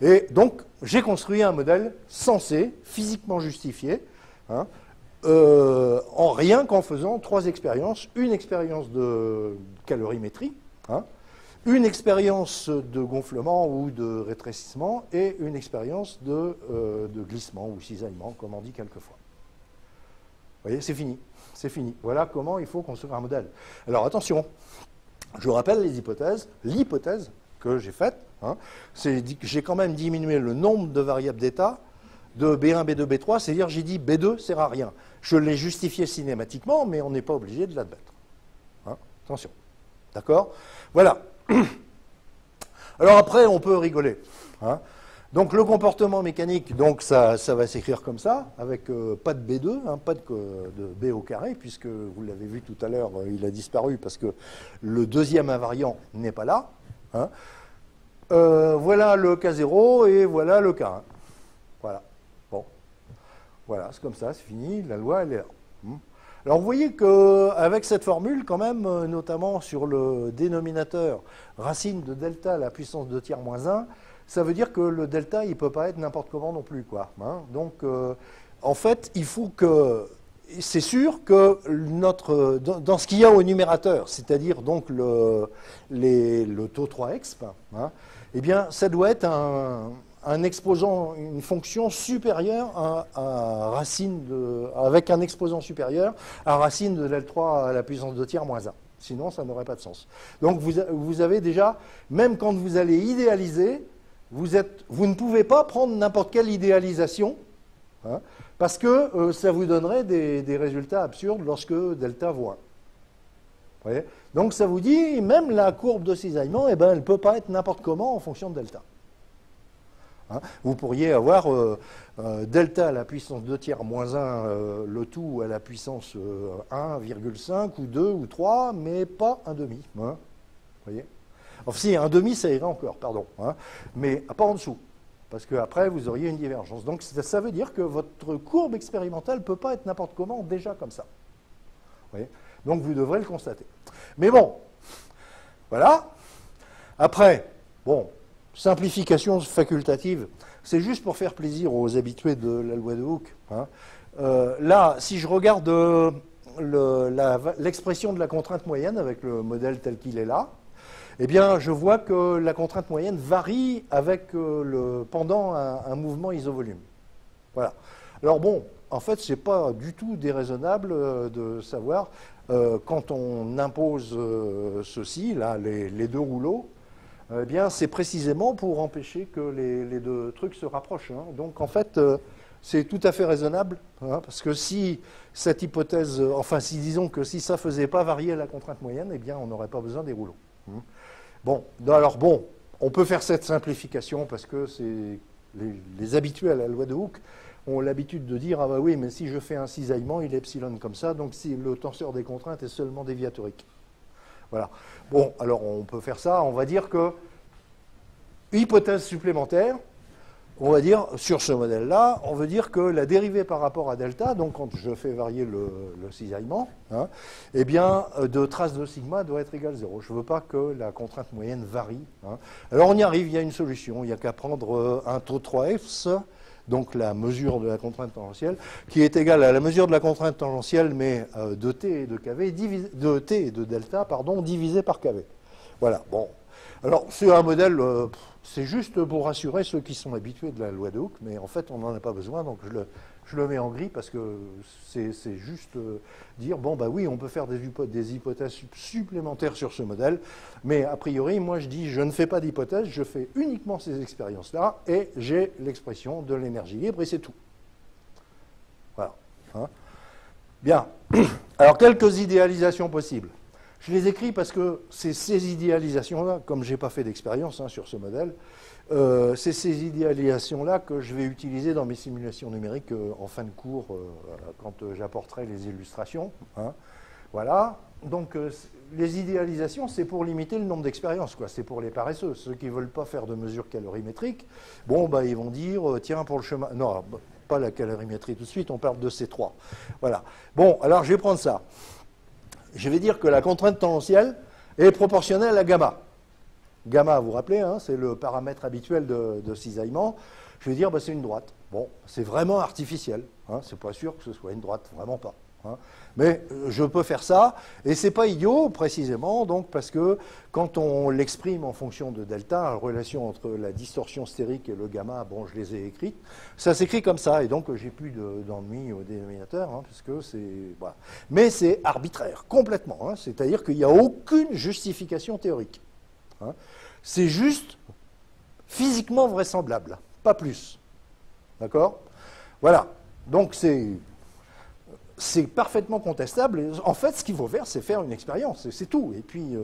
Et donc, j'ai construit un modèle sensé, physiquement justifié, hein, en rien qu'en faisant trois expériences. Une expérience de calorimétrie, hein, une expérience de gonflement ou de rétrécissement et une expérience de glissement ou cisaillement, comme on dit quelquefois. Vous voyez, c'est fini. C'est fini. Voilà comment il faut construire un modèle. Alors attention, je rappelle les hypothèses. L'hypothèse que j'ai faite, hein, c'est que j'ai quand même diminué le nombre de variables d'état de B1, B2, B3, c'est-à-dire j'ai dit B2 sert à rien. Je l'ai justifié cinématiquement, mais on n'est pas obligé de l'admettre. Hein, attention. D'accord ? Voilà. Alors après, on peut rigoler. Hein. Donc le comportement mécanique, donc ça va s'écrire comme ça, avec pas de B2, hein, pas de B au carré, puisque vous l'avez vu tout à l'heure, il a disparu parce que le deuxième invariant n'est pas là. Hein. Voilà le K0 et voilà le K1. Voilà. Bon. Voilà, c'est comme ça, c'est fini, la loi, elle est là. Alors vous voyez qu'avec cette formule, quand même, notamment sur le dénominateur racine de delta à la puissance 2 tiers moins 1, ça veut dire que le delta, il ne peut pas être n'importe comment non plus, quoi. Hein. Donc, en fait, il faut que... C'est sûr que dans ce qu'il y a au numérateur, c'est-à-dire donc le taux 3exp, hein, eh bien, ça doit être un exposant, une fonction supérieure à racine avec un exposant supérieur à racine de L3 à la puissance 2 tiers moins 1. Sinon, ça n'aurait pas de sens. Donc, vous avez déjà, même quand vous allez idéaliser, vous ne pouvez pas prendre n'importe quelle idéalisation, hein, parce que ça vous donnerait des résultats absurdes lorsque delta vaut 1. Vous voyez ? Donc, ça vous dit, même la courbe de cisaillement, eh ben, elle ne peut pas être n'importe comment en fonction de delta. Hein, vous pourriez avoir delta à la puissance 2 tiers moins 1, le tout à la puissance 1,5 ou 2 ou 3, mais pas un demi. Hein, vous voyez ? Enfin, si, un demi, ça irait encore, pardon. Hein, mais pas en dessous. parce qu'après, vous auriez une divergence. Donc, ça veut dire que votre courbe expérimentale ne peut pas être n'importe comment, déjà comme ça. Vous voyez ? Donc, vous devrez le constater. Mais bon, voilà. Après, bon, simplification facultative, c'est juste pour faire plaisir aux habitués de la loi de Hooke. Hein. Là, si je regarde l'expression de la contrainte moyenne avec le modèle tel qu'il est là, eh bien, je vois que la contrainte moyenne varie avec pendant un mouvement isovolume. Voilà. Alors bon, en fait, ce n'est pas du tout déraisonnable de savoir, quand on impose ceci, là, les deux rouleaux, eh bien, c'est précisément pour empêcher que les deux trucs se rapprochent. Hein. Donc, en fait, c'est tout à fait raisonnable, hein, parce que si cette hypothèse, enfin, si disons que si ça ne faisait pas varier la contrainte moyenne, eh bien, on n'aurait pas besoin des rouleaux. Bon, alors bon, on peut faire cette simplification parce que les habitués à la loi de Hooke ont l'habitude de dire « Ah bah oui, mais si je fais un cisaillement, il est epsilon comme ça, donc si le tenseur des contraintes est seulement déviatorique. » Voilà. Bon, alors on peut faire ça, on va dire que, hypothèse supplémentaire, on va dire, sur ce modèle-là, on veut dire que la dérivée par rapport à delta, donc quand je fais varier le cisaillement, hein, eh bien, de trace de sigma doit être égal à 0. Je ne veux pas que la contrainte moyenne varie. Hein. Alors on y arrive, il y a une solution, il n'y a qu'à prendre un taux 3f, donc la mesure de la contrainte tangentielle, qui est égale à la mesure de la contrainte tangentielle, mais de t et de kv, de t et de delta, pardon, divisé par kv. Voilà, bon. Alors, c'est un modèle, c'est juste pour rassurer ceux qui sont habitués de la loi de Hooke, mais en fait, on n'en a pas besoin, donc je le mets en gris parce que c'est juste dire, bon, bah oui, on peut faire des hypothèses supplémentaires sur ce modèle, mais a priori, moi, je dis, je ne fais pas d'hypothèse, je fais uniquement ces expériences-là, et j'ai l'expression de l'énergie libre, et c'est tout. Voilà. Hein. Bien. Alors, quelques idéalisations possibles. Je les écris parce que c'est ces idéalisations-là, comme je n'ai pas fait d'expérience sur ce modèle, c'est ces idéalisations-là que je vais utiliser dans mes simulations numériques en fin de cours, quand j'apporterai les illustrations. Hein. Voilà. Donc, les idéalisations, c'est pour limiter le nombre d'expériences, quoi. C'est pour les paresseux. Ceux qui ne veulent pas faire de mesures calorimétriques, bon, bah, ils vont dire, tiens, pour le chemin... Non, pas la calorimétrie tout de suite, on parle de C3. Voilà. Bon, alors, je vais prendre ça. Je vais dire que la contrainte tangentielle est proportionnelle à gamma. Gamma, vous vous rappelez, hein, c'est le paramètre habituel de cisaillement. Je vais dire, bah, c'est une droite. Bon, c'est vraiment artificiel. Hein, c'est pas sûr que ce soit une droite, vraiment pas. Hein. Mais je peux faire ça, et c'est pas idiot, précisément, donc, parce que quand on l'exprime en fonction de delta, la relation entre la distorsion stérique et le gamma, bon, je les ai écrites, ça s'écrit comme ça, et donc j'ai plus d'ennui au dénominateur, hein, parce que c'est... Voilà. Mais c'est arbitraire, complètement, hein, c'est-à-dire qu'il n'y a aucune justification théorique. Hein. C'est juste physiquement vraisemblable, pas plus. D'accord ? Voilà. Donc c'est parfaitement contestable. Et en fait, ce qu'il faut faire, c'est faire une expérience, c'est tout. Et puis,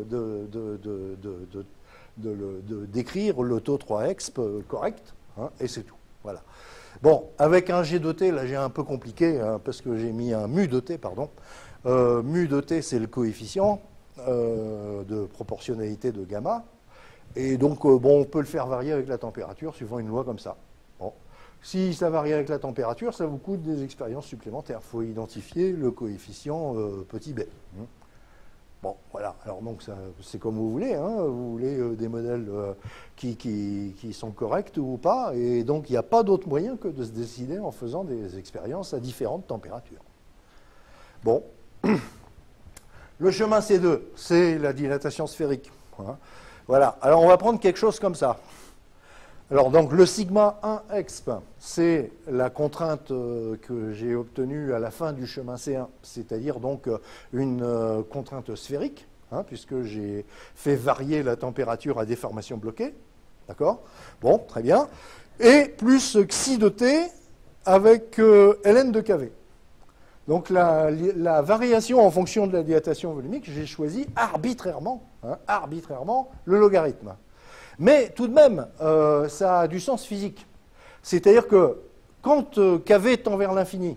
d'écrire le taux 3exp correct, hein, et c'est tout. Voilà. Bon, avec un G de t, là, j'ai un peu compliqué, hein, parce que j'ai mis un mu de t, pardon. Mu de t, c'est le coefficient de proportionnalité de gamma. Et donc, bon, on peut le faire varier avec la température, suivant une loi comme ça. Bon. Si ça varie avec la température, ça vous coûte des expériences supplémentaires. Il faut identifier le coefficient petit b. Bon, voilà. Alors, donc, c'est comme vous voulez. Hein. Vous voulez des modèles qui sont corrects ou pas. Et donc, il n'y a pas d'autre moyen que de se décider en faisant des expériences à différentes températures. Bon. Le chemin C2, c'est la dilatation sphérique. Hein. Voilà. Alors, on va prendre quelque chose comme ça. Alors, donc, le sigma 1exp, c'est la contrainte que j'ai obtenue à la fin du chemin C1, c'est-à-dire donc une contrainte sphérique, hein, puisque j'ai fait varier la température à déformation bloquée. D'accord ? Bon, très bien. Et plus xi de t avec ln de kv. Donc, la variation en fonction de la dilatation volumique, j'ai choisi arbitrairement le logarithme. Mais tout de même, ça a du sens physique. C'est-à-dire que quand kv tend vers l'infini,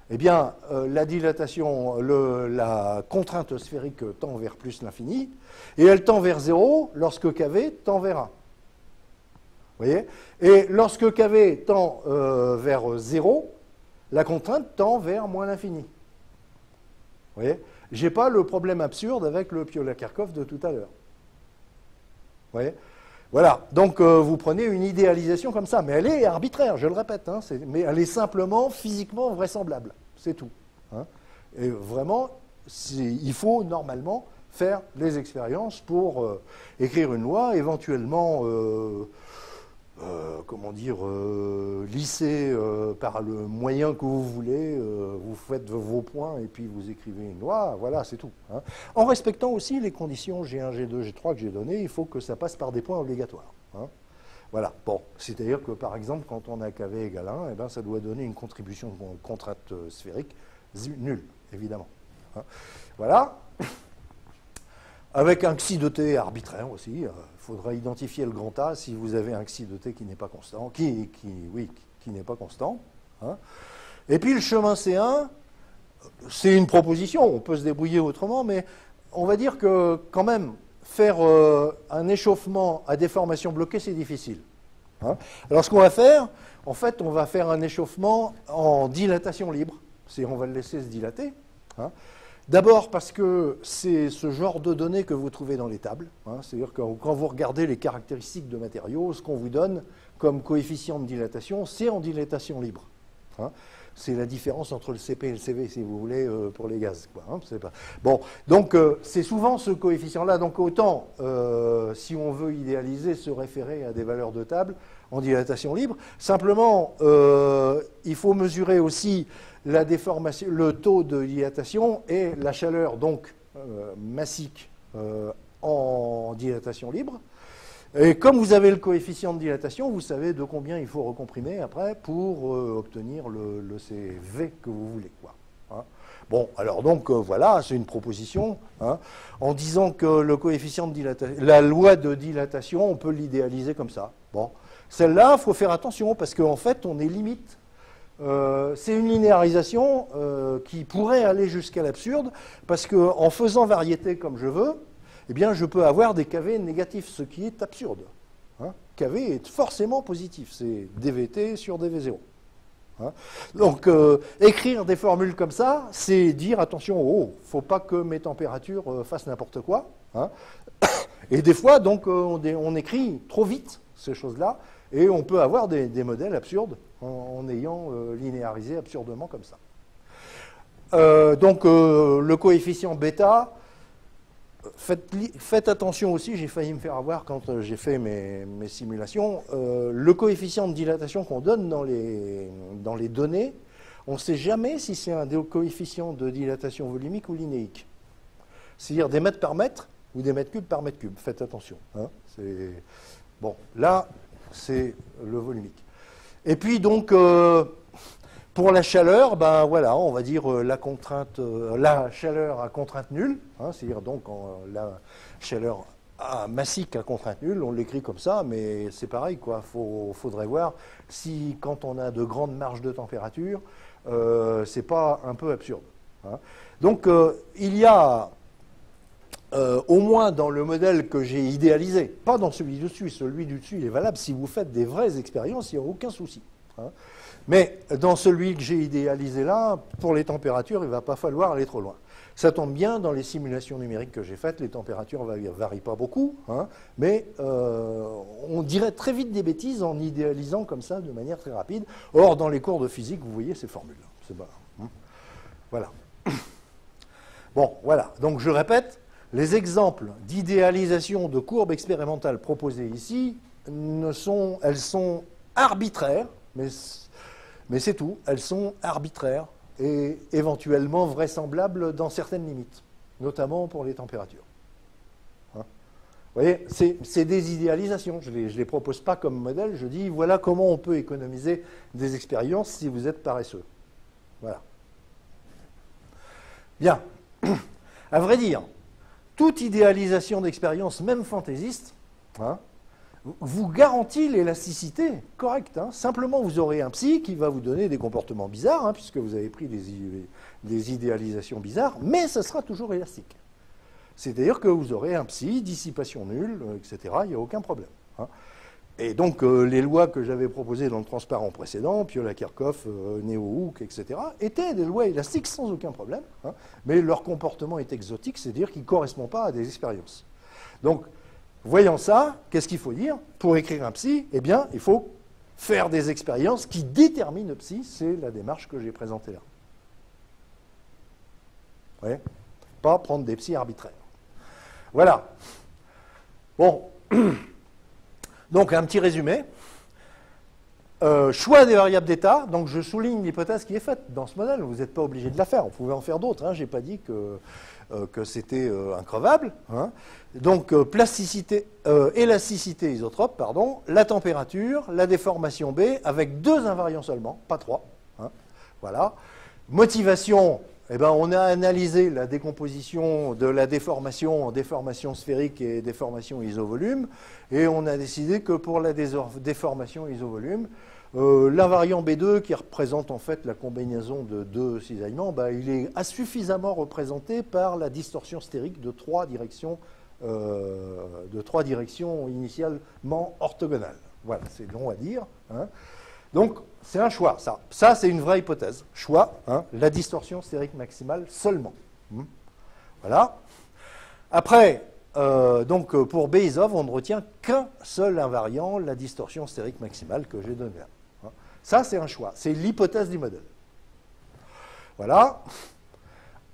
eh bien, la dilatation, la contrainte sphérique tend vers plus l'infini, et elle tend vers 0 lorsque kv tend vers 1. Voyez? Et lorsque kV tend vers 0, la contrainte tend vers moins l'infini. Vous voyez? Je n'ai pas le problème absurde avec le Piola-Kirchhoff de tout à l'heure. Vous voyez? Voilà, donc vous prenez une idéalisation comme ça, mais elle est arbitraire, je le répète, hein, mais elle est simplement physiquement vraisemblable, c'est tout. Hein. Et vraiment, il faut normalement faire des expériences pour écrire une loi, éventuellement, comment dire, lisser par le moyen que vous voulez, vous faites vos points et puis vous écrivez une loi, voilà, c'est tout. Hein. En respectant aussi les conditions G1, G2, G3 que j'ai données, il faut que ça passe par des points obligatoires. Hein. Voilà, bon, c'est-à-dire que par exemple, quand on a KV égale 1, eh ben, ça doit donner une contribution de contrainte sphérique nulle, évidemment. Hein. Voilà. Avec un xi de t arbitraire aussi, il faudra identifier le grand A si vous avez un xi de t qui n'est pas constant, qui n'est pas constant. Hein. Et puis le chemin C1, c'est une proposition, on peut se débrouiller autrement, mais on va dire que quand même, faire un échauffement à déformation bloquée, c'est difficile. Hein. Alors ce qu'on va faire, en fait, on va faire un échauffement en dilatation libre, on va le laisser se dilater. Hein. D'abord parce que c'est ce genre de données que vous trouvez dans les tables. Hein, c'est-à-dire que quand vous regardez les caractéristiques de matériaux, ce qu'on vous donne comme coefficient de dilatation, c'est en dilatation libre. Hein, c'est la différence entre le CP et le CV, si vous voulez, pour les gaz. Quoi, hein, c'est pas... Bon, donc c'est souvent ce coefficient-là. Donc autant, si on veut idéaliser, se référer à des valeurs de table en dilatation libre. Simplement, il faut mesurer aussi la déformation, le taux de dilatation et la chaleur donc massique en dilatation libre. Et comme vous avez le coefficient de dilatation, vous savez de combien il faut recomprimer après pour obtenir le CV que vous voulez. Quoi. Hein. Bon, alors donc voilà, c'est une proposition. Hein, en disant que le coefficient de dilatation, la loi de dilatation, on peut l'idéaliser comme ça. Bon, celle-là, il faut faire attention parce qu'en fait, on est limite. C'est une linéarisation qui pourrait aller jusqu'à l'absurde, parce qu'en faisant variété comme je veux, eh bien, je peux avoir des KV négatifs, ce qui est absurde. Hein. KV est forcément positif, c'est dVt sur dV0. Hein. Donc, écrire des formules comme ça, c'est dire, attention, il ne faut pas que mes températures fassent n'importe quoi. Hein. Et des fois, donc, on écrit trop vite ces choses-là, et on peut avoir des modèles absurdes en ayant linéarisé absurdement comme ça. Donc le coefficient bêta, faites attention aussi, j'ai failli me faire avoir quand j'ai fait mes simulations, le coefficient de dilatation qu'on donne dans les données, on ne sait jamais si c'est un coefficient de dilatation volumique ou linéique. C'est-à-dire des mètres par mètre ou des mètres cubes par mètre cube. Faites attention. Hein, bon, là, c'est le volumique. Et puis donc, pour la chaleur, ben voilà, on va dire la chaleur à contrainte nulle, hein, c'est-à-dire donc la chaleur massique à contrainte nulle, on l'écrit comme ça, mais c'est pareil, quoi. Faudrait voir si, quand on a de grandes marges de température, c'est pas un peu absurde. Hein. Donc, il y a au moins dans le modèle que j'ai idéalisé, pas dans celui du dessus, celui du dessus il est valable si vous faites des vraies expériences, il n'y a aucun souci. Hein. Mais dans celui que j'ai idéalisé là, pour les températures, il ne va pas falloir aller trop loin. Ça tombe bien, dans les simulations numériques que j'ai faites, les températures ne varient pas beaucoup, hein, mais on dirait très vite des bêtises en idéalisant comme ça de manière très rapide. Or, dans les cours de physique, vous voyez ces formules. C'est pas, hein. Voilà. Bon, voilà. Donc je répète, les exemples d'idéalisation de courbes expérimentales proposées ici, elles sont arbitraires, mais c'est tout. Elles sont arbitraires et éventuellement vraisemblables dans certaines limites, notamment pour les températures. Hein. Vous voyez, c'est des idéalisations. Je ne les propose pas comme modèle. Je dis, voilà comment on peut économiser des expériences si vous êtes paresseux. Voilà. Bien. À vrai dire, toute idéalisation d'expérience, même fantaisiste, hein, vous garantit l'élasticité correcte. Hein. Simplement, vous aurez un psy qui va vous donner des comportements bizarres, hein, puisque vous avez pris des idéalisations bizarres, mais ça sera toujours élastique. C'est-à-dire que vous aurez un psy, dissipation nulle, etc., il n'y a aucun problème. Hein. Et donc, les lois que j'avais proposées dans le transparent précédent, Piola-Kirchhoff, Néo-Hooke, etc., étaient des lois élastiques sans aucun problème, hein, mais leur comportement est exotique, c'est-à-dire qu'ils ne correspondent pas à des expériences. Donc, voyant ça, qu'est-ce qu'il faut dire? Pour écrire un psy, eh bien, il faut faire des expériences qui déterminent le psy, c'est la démarche que j'ai présentée là. Vous voyez? Pas prendre des psys arbitraires. Voilà. Bon. Donc, un petit résumé. Choix des variables d'état. Donc, je souligne l'hypothèse qui est faite dans ce modèle. Vous n'êtes pas obligé de la faire. Vous pouvez en faire d'autres. Hein. Je n'ai pas dit que c'était increvable. Hein. Donc, plasticité, élasticité isotrope, pardon, la température, la déformation B, avec 2 invariants seulement, pas 3. Hein. Voilà. Motivation. Eh ben, on a analysé la décomposition de la déformation en déformation sphérique et déformation isovolume, et on a décidé que pour la déformation isovolume, l'invariant B2, qui représente en fait la combinaison de 2 cisaillements, ben, il est suffisamment représenté par la distorsion stérique de 3 directions, initialement orthogonales. Voilà, c'est long à dire. Hein. Donc, c'est un choix, ça. Ça, c'est une vraie hypothèse. Choix, hein, la distorsion stérique maximale seulement. Voilà. Après, donc, pour Béizov, on ne retient qu'un seul invariant, la distorsion stérique maximale que j'ai donnée là. Hein. Ça, c'est un choix. C'est l'hypothèse du modèle. Voilà.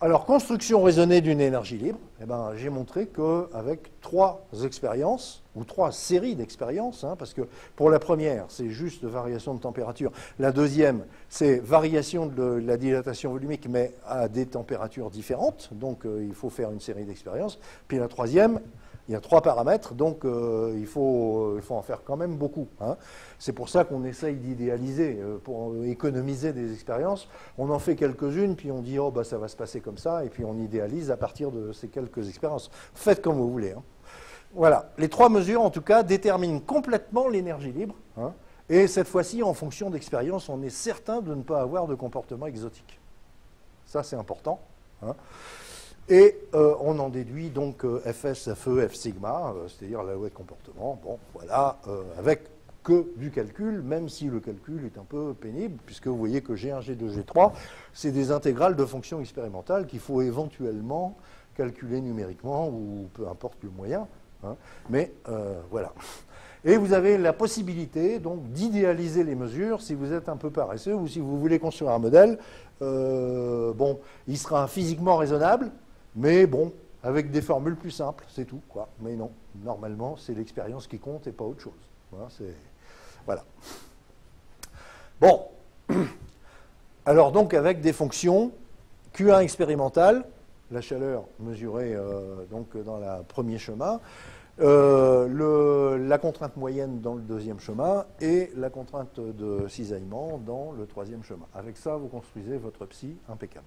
Alors, construction raisonnée d'une énergie libre, eh ben, j'ai montré qu'avec 3 expériences, ou 3 séries d'expériences, hein, parce que pour la première, c'est juste variation de température. La deuxième, c'est variation de la dilatation volumique, mais à des températures différentes. Donc, il faut faire une série d'expériences. Puis la troisième, il y a 3 paramètres, donc il faut en faire quand même beaucoup. Hein. C'est pour ça qu'on essaye d'idéaliser, pour économiser des expériences. On en fait quelques-unes, puis on dit, oh, bah, ça va se passer comme ça, et puis on idéalise à partir de ces quelques expériences. Faites comme vous voulez. Hein. Voilà. Les 3 mesures, en tout cas, déterminent complètement l'énergie libre. Hein. Et cette fois-ci, en fonction d'expérience, on est certain de ne pas avoir de comportement exotique. Ça, c'est important. Hein. Et on en déduit donc Fs, Fe, F sigma, c'est-à-dire la loi de comportement. Bon, voilà, avec que du calcul, même si le calcul est un peu pénible, puisque vous voyez que G1, G2, G3, c'est des intégrales de fonctions expérimentales qu'il faut éventuellement calculer numériquement, ou peu importe le moyen. Hein, mais voilà. Et vous avez la possibilité donc d'idéaliser les mesures si vous êtes un peu paresseux ou si vous voulez construire un modèle. Bon, il sera physiquement raisonnable, mais bon, avec des formules plus simples, c'est tout, quoi. Mais non, normalement, c'est l'expérience qui compte et pas autre chose. Voilà. Bon. Alors donc, avec des fonctions Q1 expérimentales, la chaleur mesurée donc dans le premier chemin, la contrainte moyenne dans le deuxième chemin et la contrainte de cisaillement dans le troisième chemin. Avec ça, vous construisez votre psy impeccable.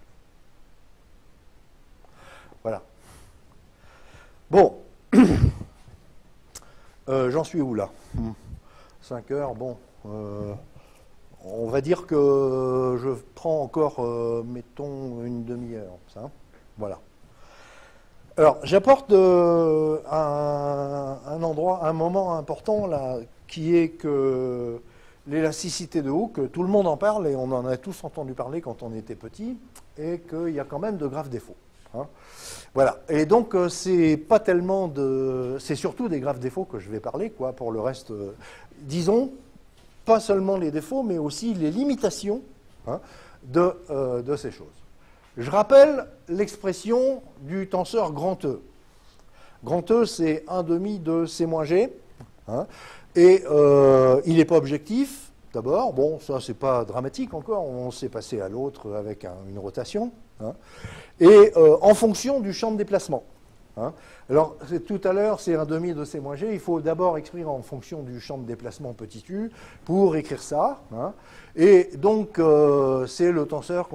Voilà. Bon. J'en suis où là? 5 heures, bon. On va dire que je prends encore, mettons, une demi-heure. Ça. Voilà. Alors, j'apporte un moment important là, qui est que l'élasticité de Hooke, tout le monde en parle et on en a tous entendu parler quand on était petit, et qu'il y a quand même de graves défauts. Hein. Voilà. Et donc, c'est pas tellement c'est surtout des graves défauts que je vais parler, quoi. Pour le reste, disons, pas seulement les défauts, mais aussi les limitations, hein, de ces choses. Je rappelle l'expression du tenseur grand E. Grand E, c'est 1/2 de C-G. Hein, et il n'est pas objectif, d'abord. Bon, ça, c'est pas dramatique encore. On s'est passé à l'autre avec une rotation. Hein, et en fonction du champ de déplacement. Hein. Alors, tout à l'heure, c'est 1/2 de C-G. Il faut d'abord écrire en fonction du champ de déplacement petit u pour écrire ça. Hein. Et donc, c'est le tenseur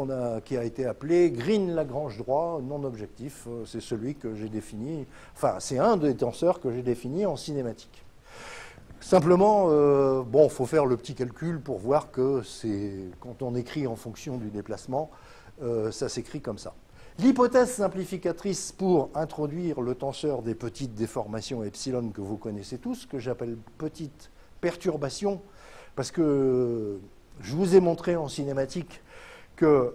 qui a été appelé Green-Lagrange droit non objectif. C'est celui que j'ai défini. Enfin, c'est un des tenseurs que j'ai défini en cinématique. Simplement, bon, il faut faire le petit calcul pour voir que quand on écrit en fonction du déplacement, ça s'écrit comme ça. L'hypothèse simplificatrice pour introduire le tenseur des petites déformations epsilon que vous connaissez tous, que j'appelle petite perturbation, parce que je vous ai montré en cinématique que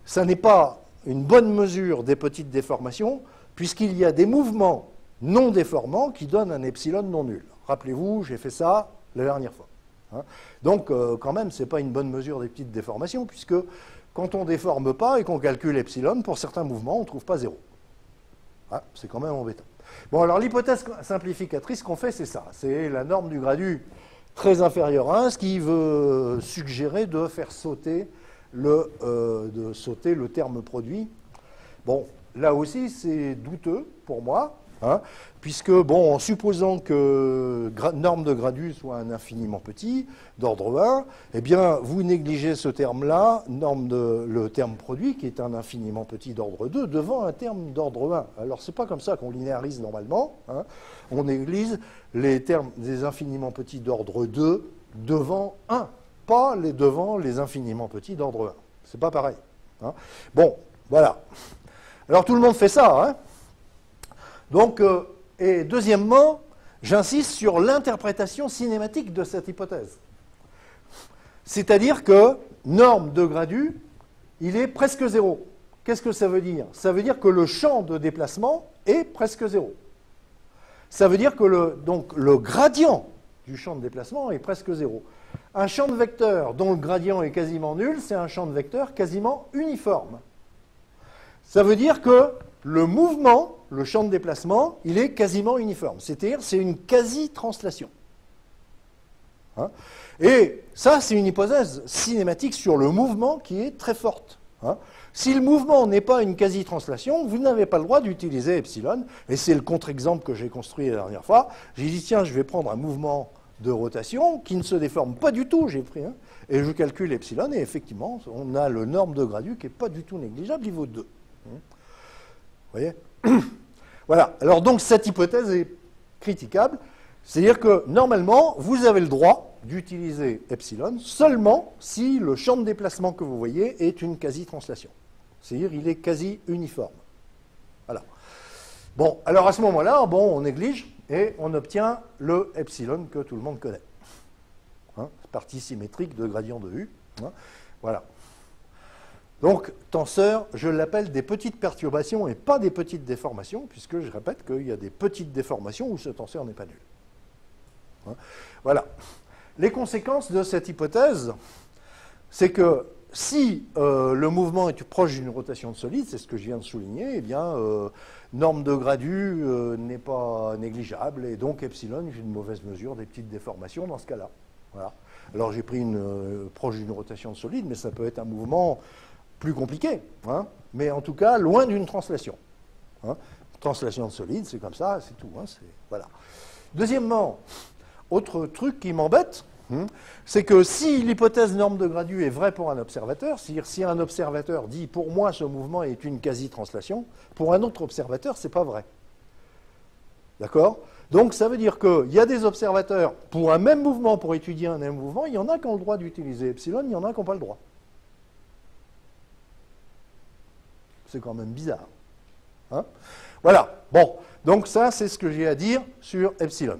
ça n'est pas une bonne mesure des petites déformations, puisqu'il y a des mouvements non déformants qui donnent un epsilon non nul. Rappelez-vous, j'ai fait ça la dernière fois. Hein. Donc, quand même, ce n'est pas une bonne mesure des petites déformations, puisque quand on ne déforme pas et qu'on calcule epsilon, pour certains mouvements, on ne trouve pas 0. Ah, c'est quand même embêtant. Bon, alors l'hypothèse simplificatrice qu'on fait, c'est ça. C'est la norme du gradu très inférieur à 1, ce qui veut suggérer de faire sauter le terme produit. Bon, là aussi, c'est douteux pour moi, hein, puisque, bon, en supposant que norme de gradu soit un infiniment petit, d'ordre 1, eh bien, vous négligez ce terme-là, le terme produit, qui est un infiniment petit d'ordre 2, devant un terme d'ordre 1. Alors, ce n'est pas comme ça qu'on linéarise normalement. Hein. On néglige les termes des infiniment petits d'ordre 2 devant 1, pas devant les infiniment petits d'ordre 1. C'est pas pareil. Hein. Bon, voilà. Alors, tout le monde fait ça, hein. Donc, et deuxièmement, j'insiste sur l'interprétation cinématique de cette hypothèse. C'est-à-dire que norme de gradu, il est presque 0. Qu'est-ce que ça veut dire? Ça veut dire que le champ de déplacement est presque 0. Ça veut dire que le gradient du champ de déplacement est presque 0. Un champ de vecteur dont le gradient est quasiment nul, c'est un champ de vecteur quasiment uniforme. Ça veut dire que le mouvement, le champ de déplacement, il est quasiment uniforme. C'est-à-dire, c'est une quasi-translation. Hein? Et ça, c'est une hypothèse cinématique sur le mouvement qui est très forte. Hein? Si le mouvement n'est pas une quasi-translation, vous n'avez pas le droit d'utiliser epsilon. Et c'est le contre-exemple que j'ai construit la dernière fois. J'ai dit, tiens, je vais prendre un mouvement de rotation qui ne se déforme pas du tout, j'ai pris, hein, et je calcule epsilon, et effectivement, on a le norme de gradu qui n'est pas du tout négligeable, il vaut 2. Vous voyez? Voilà. Alors donc cette hypothèse est critiquable, c'est-à-dire que normalement vous avez le droit d'utiliser epsilon seulement si le champ de déplacement que vous voyez est une quasi-translation. C'est-à-dire il est quasi uniforme. Voilà. Bon, alors à ce moment-là, bon, on néglige et on obtient le epsilon que tout le monde connaît. Hein, partie symétrique de gradient de U. Hein, voilà. Donc, tenseur, je l'appelle des petites perturbations et pas des petites déformations, puisque je répète qu'il y a des petites déformations où ce tenseur n'est pas nul. Hein, voilà. Les conséquences de cette hypothèse, c'est que si le mouvement est proche d'une rotation de solide, c'est ce que je viens de souligner, eh bien, norme de gradu n'est pas négligeable, et donc epsilon est une mauvaise mesure des petites déformations dans ce cas-là. Voilà. Alors, j'ai pris proche d'une rotation de solide, mais ça peut être un mouvement plus compliqué, hein, mais en tout cas loin d'une translation. Hein. Translation de solide, c'est comme ça, c'est tout. Hein, voilà. Deuxièmement, autre truc qui m'embête, c'est que si l'hypothèse norme de gradu est vraie pour un observateur, c'est-à-dire si un observateur dit pour moi ce mouvement est une quasi-translation, pour un autre observateur, ce n'est pas vrai. D'accord? Donc ça veut dire qu'il y a des observateurs pour un même mouvement, pour étudier un même mouvement, il y en a qui ont le droit d'utiliser epsilon, il y en a qui n'ont pas le droit. C'est quand même bizarre. Hein? Voilà. Bon. Donc ça, c'est ce que j'ai à dire sur epsilon.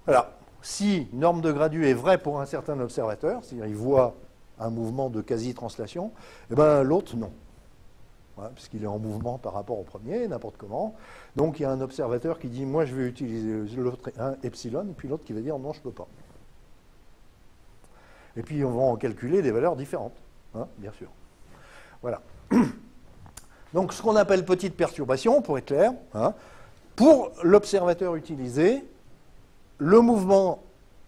Voilà. Si norme de gradu est vraie pour un certain observateur, c'est-à-dire il voit un mouvement de quasi-translation, eh ben, l'autre, non. Voilà, puisqu'il est en mouvement par rapport au premier, n'importe comment. Donc il y a un observateur qui dit, moi je vais utiliser l'autre epsilon, et puis l'autre qui va dire, non, je ne peux pas. Et puis on va en calculer des valeurs différentes, hein, bien sûr. Voilà. Donc, ce qu'on appelle petite perturbation, pour être clair, hein, pour l'observateur utilisé, le mouvement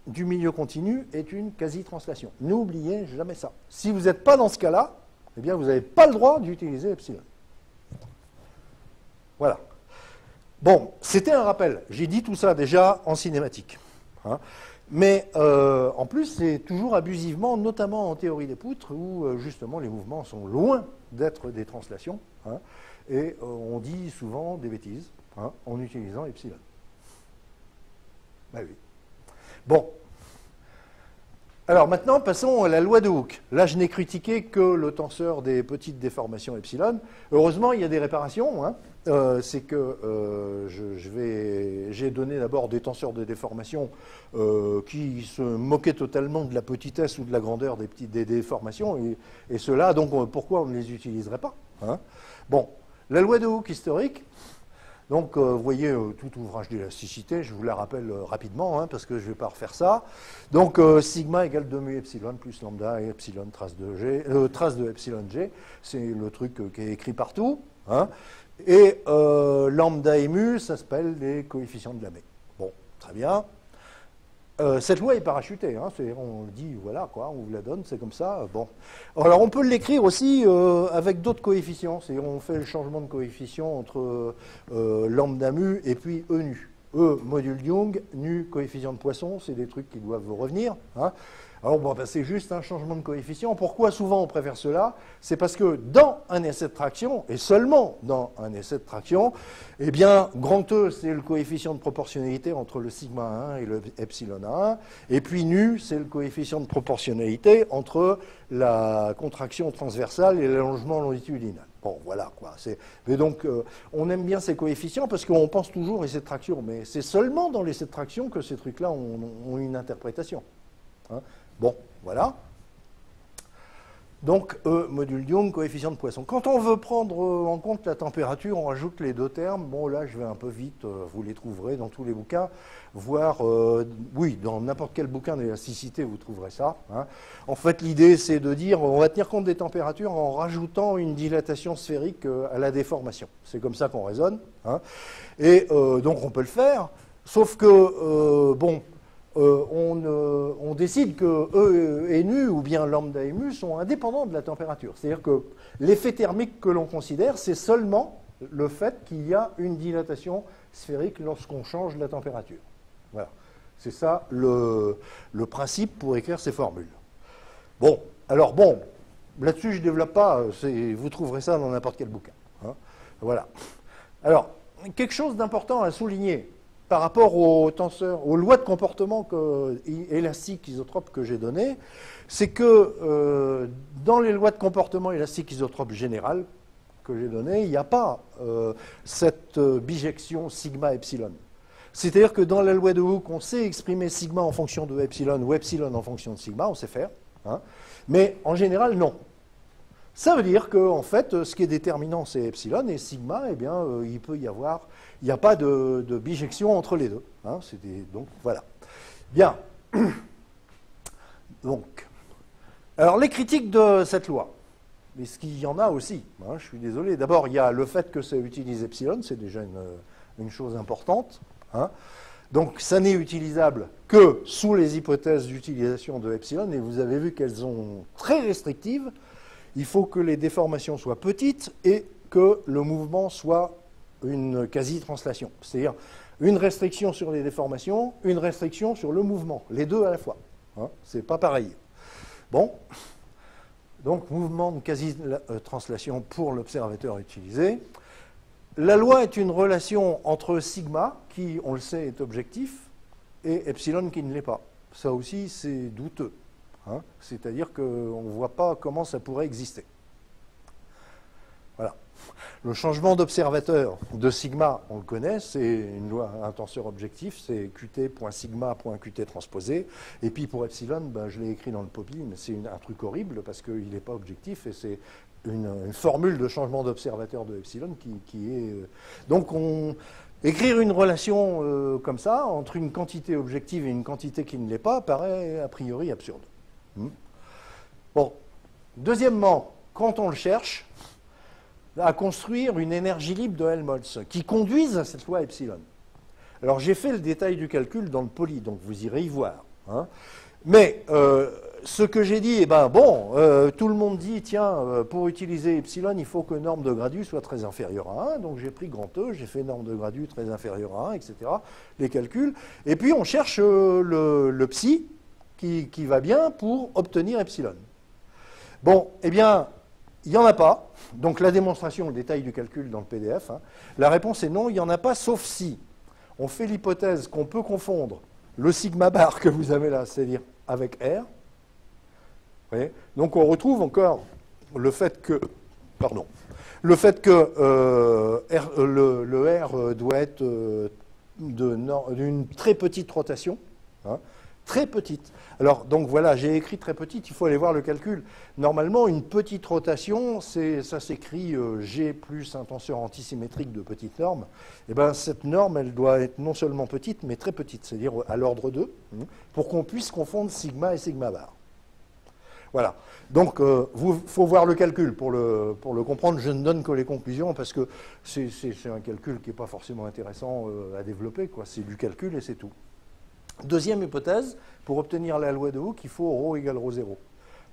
du milieu continu est une quasi-translation. N'oubliez jamais ça. Si vous n'êtes pas dans ce cas-là, eh bien, vous n'avez pas le droit d'utiliser epsilon. Voilà. Bon, c'était un rappel. J'ai dit tout ça déjà en cinématique. Hein. Mais en plus, c'est toujours abusivement, notamment en théorie des poutres, où justement les mouvements sont loin d'être des translations, hein, et on dit souvent des bêtises, hein, en utilisant epsilon. Ben oui. Bon. Alors maintenant, passons à la loi de Hooke. Là, je n'ai critiqué que le tenseur des petites déformations epsilon. Heureusement, il y a des réparations. Hein. C'est que j'ai donné d'abord des tenseurs de déformation qui se moquaient totalement de la petitesse ou de la grandeur des déformations. Et ceux-là, donc, pourquoi on ne les utiliserait pas, hein? Bon, la loi de Hooke historique. Donc, vous voyez, tout ouvrage d'élasticité, je vous la rappelle rapidement, hein, parce que je ne vais pas refaire ça. Donc, sigma égale 2 mu epsilon plus lambda et epsilon trace de epsilon g. C'est le truc qui est écrit partout. Hein. Et lambda et mu, ça s'appelle les coefficients de Lamé. Bon, très bien. Cette loi est parachutée, hein, on dit, voilà, quoi, on vous la donne, c'est comme ça. Bon. Alors, on peut l'écrire aussi avec d'autres coefficients. C'est-à-dire, on fait le changement de coefficient entre lambda mu et puis E nu. E, module Young, nu, coefficient de Poisson, c'est des trucs qui doivent vous revenir. Hein. Alors, bon, ben, c'est juste un changement de coefficient. Pourquoi souvent on préfère cela? C'est parce que dans un essai de traction, et seulement dans un essai de traction, eh bien, grand E, c'est le coefficient de proportionnalité entre le sigma 1 et le epsilon 1. Et puis nu, c'est le coefficient de proportionnalité entre la contraction transversale et l'allongement longitudinal. Bon, voilà, quoi. Mais donc, on aime bien ces coefficients parce qu'on pense toujours essai de traction. Mais c'est seulement dans l'essai de traction que ces trucs-là ont une interprétation. Hein. Bon, voilà. Donc, E, module Young, coefficient de Poisson. Quand on veut prendre en compte la température, on rajoute les deux termes. Bon, là, je vais un peu vite, vous les trouverez dans tous les bouquins, voire, oui, dans n'importe quel bouquin d'élasticité, vous trouverez ça. Hein. En fait, l'idée, c'est de dire, on va tenir compte des températures en rajoutant une dilatation sphérique à la déformation. C'est comme ça qu'on raisonne. Hein. Et donc, on peut le faire, sauf que, bon, on décide que E et nu, ou bien lambda et mu, sont indépendants de la température. C'est-à-dire que l'effet thermique que l'on considère, c'est seulement le fait qu'il y a une dilatation sphérique lorsqu'on change la température. Voilà. C'est ça le principe pour écrire ces formules. Bon, alors bon, là-dessus je ne développe pas, vous trouverez ça dans n'importe quel bouquin. Hein. Voilà. Alors, quelque chose d'important à souligner par rapport aux tenseurs, aux lois de comportement élastiques isotropes que j'ai données, c'est que dans les lois de comportement élastique isotrope générales que j'ai données, il n'y a pas cette bijection sigma-epsilon. C'est-à-dire que dans la loi de Hooke, on sait exprimer sigma en fonction de epsilon ou epsilon en fonction de sigma, on sait faire, hein, mais en général, non. Ça veut dire qu'en fait, ce qui est déterminant, c'est epsilon, et sigma, eh bien, il peut y avoir, il n'y a pas de bijection entre les deux. Hein, donc, voilà. Bien. Donc, alors, les critiques de cette loi, mais ce qu'il y en a aussi, hein, je suis désolé. D'abord, il y a le fait que ça utilise epsilon, c'est déjà une chose importante. Hein. Donc, ça n'est utilisable que sous les hypothèses d'utilisation de epsilon, et vous avez vu qu'elles sont très restrictives. Il faut que les déformations soient petites et que le mouvement soit une quasi-translation. C'est-à-dire une restriction sur les déformations, une restriction sur le mouvement. Les deux à la fois. Hein, c'est pas pareil. Bon. Donc, mouvement de quasi-translation pour l'observateur utilisé. La loi est une relation entre sigma, qui, on le sait, est objectif, et epsilon qui ne l'est pas. Ça aussi, c'est douteux. Hein, c'est-à-dire qu'on ne voit pas comment ça pourrait exister. Voilà. Le changement d'observateur de sigma, on le connaît, c'est une loi, un tenseur objectif, c'est qt.sigma.qt transposé. Et puis pour epsilon, ben, je l'ai écrit dans le POPI, mais c'est un truc horrible parce qu'il n'est pas objectif et c'est une formule de changement d'observateur de epsilon qui est... Donc écrire une relation comme ça, entre une quantité objective et une quantité qui ne l'est pas, paraît a priori absurde. Bon. Deuxièmement, quand on le cherche, à construire une énergie libre de Helmholtz qui conduise à cette loi epsilon. Alors j'ai fait le détail du calcul dans le poly, donc vous irez y voir. Hein. Mais ce que j'ai dit, eh ben, bon, tout le monde dit, tiens, pour utiliser epsilon, il faut que norme de gradu soit très inférieure à 1. Donc j'ai pris grand E, j'ai fait norme de gradu très inférieure à 1, etc. Les calculs. Et puis on cherche le psi qui va bien pour obtenir epsilon. Bon, eh bien, il n'y en a pas. Donc la démonstration, le détail du calcul dans le PDF, hein, la réponse est non, il n'y en a pas, sauf si on fait l'hypothèse qu'on peut confondre le sigma bar que vous avez là, c'est-à-dire avec R, Vous voyez, donc on retrouve encore le fait que, pardon, le fait que le R doit être d'une très petite rotation, hein, très petite. Alors, donc voilà, j'ai écrit très petite, il faut aller voir le calcul. Normalement, une petite rotation, ça s'écrit G plus un tenseur antisymétrique de petite norme. Et bien, cette norme, elle doit être non seulement petite, mais très petite, c'est-à-dire à l'ordre 2, pour qu'on puisse confondre sigma et sigma bar. Voilà. Donc, il faut voir le calcul pour le comprendre. Je ne donne que les conclusions parce que c'est un calcul qui n'est pas forcément intéressant à développer, quoi. C'est du calcul et c'est tout. Deuxième hypothèse, pour obtenir la loi de Hooke, il faut ρ égale ρ0,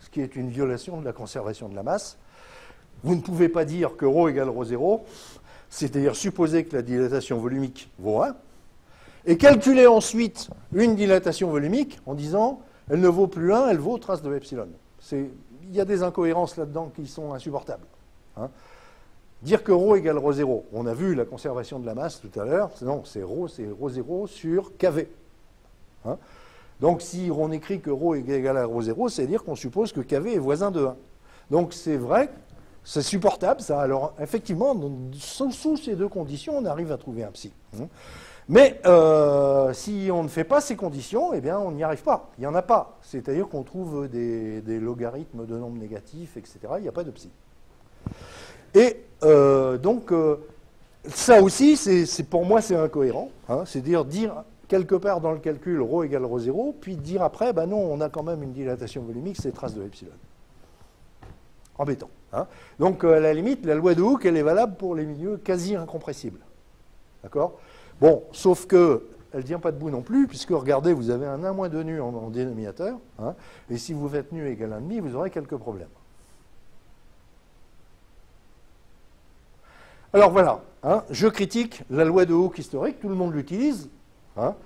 ce qui est une violation de la conservation de la masse. Vous ne pouvez pas dire que ρ égale ρ0, c'est-à-dire supposer que la dilatation volumique vaut 1, et calculer ensuite une dilatation volumique en disant elle ne vaut plus 1, elle vaut trace de epsilon. Il y a des incohérences là-dedans qui sont insupportables. Hein. Dire que ρ égale ρ0, on a vu la conservation de la masse tout à l'heure, non, c'est ρ0 sur kV. Hein. Donc si on écrit que ρ est égal à ρ0, c'est-à-dire qu'on suppose que kV est voisin de 1. Donc c'est vrai, c'est supportable ça. Alors effectivement, sous ces deux conditions, on arrive à trouver un psi. Mais si on ne fait pas ces conditions, eh bien on n'y arrive pas. Il n'y en a pas. C'est-à-dire qu'on trouve des logarithmes de nombres négatifs, etc. Il n'y a pas de psi. Et donc ça aussi, pour moi, c'est incohérent. Hein, c'est-à-dire dire quelque part dans le calcul ρ égale ρ0, puis dire après, ben non, on a quand même une dilatation volumique, c'est trace de epsilon. Embêtant. Hein. Donc, à la limite, la loi de Hooke, elle est valable pour les milieux quasi incompressibles. D'accord? Bon, sauf que elle ne tient pas debout non plus, puisque, regardez, vous avez un 1 - 2 nu en dénominateur, hein, et si vous faites nu égale 1,5, vous aurez quelques problèmes. Alors voilà, hein, je critique la loi de Hooke historique, tout le monde l'utilise. Hein.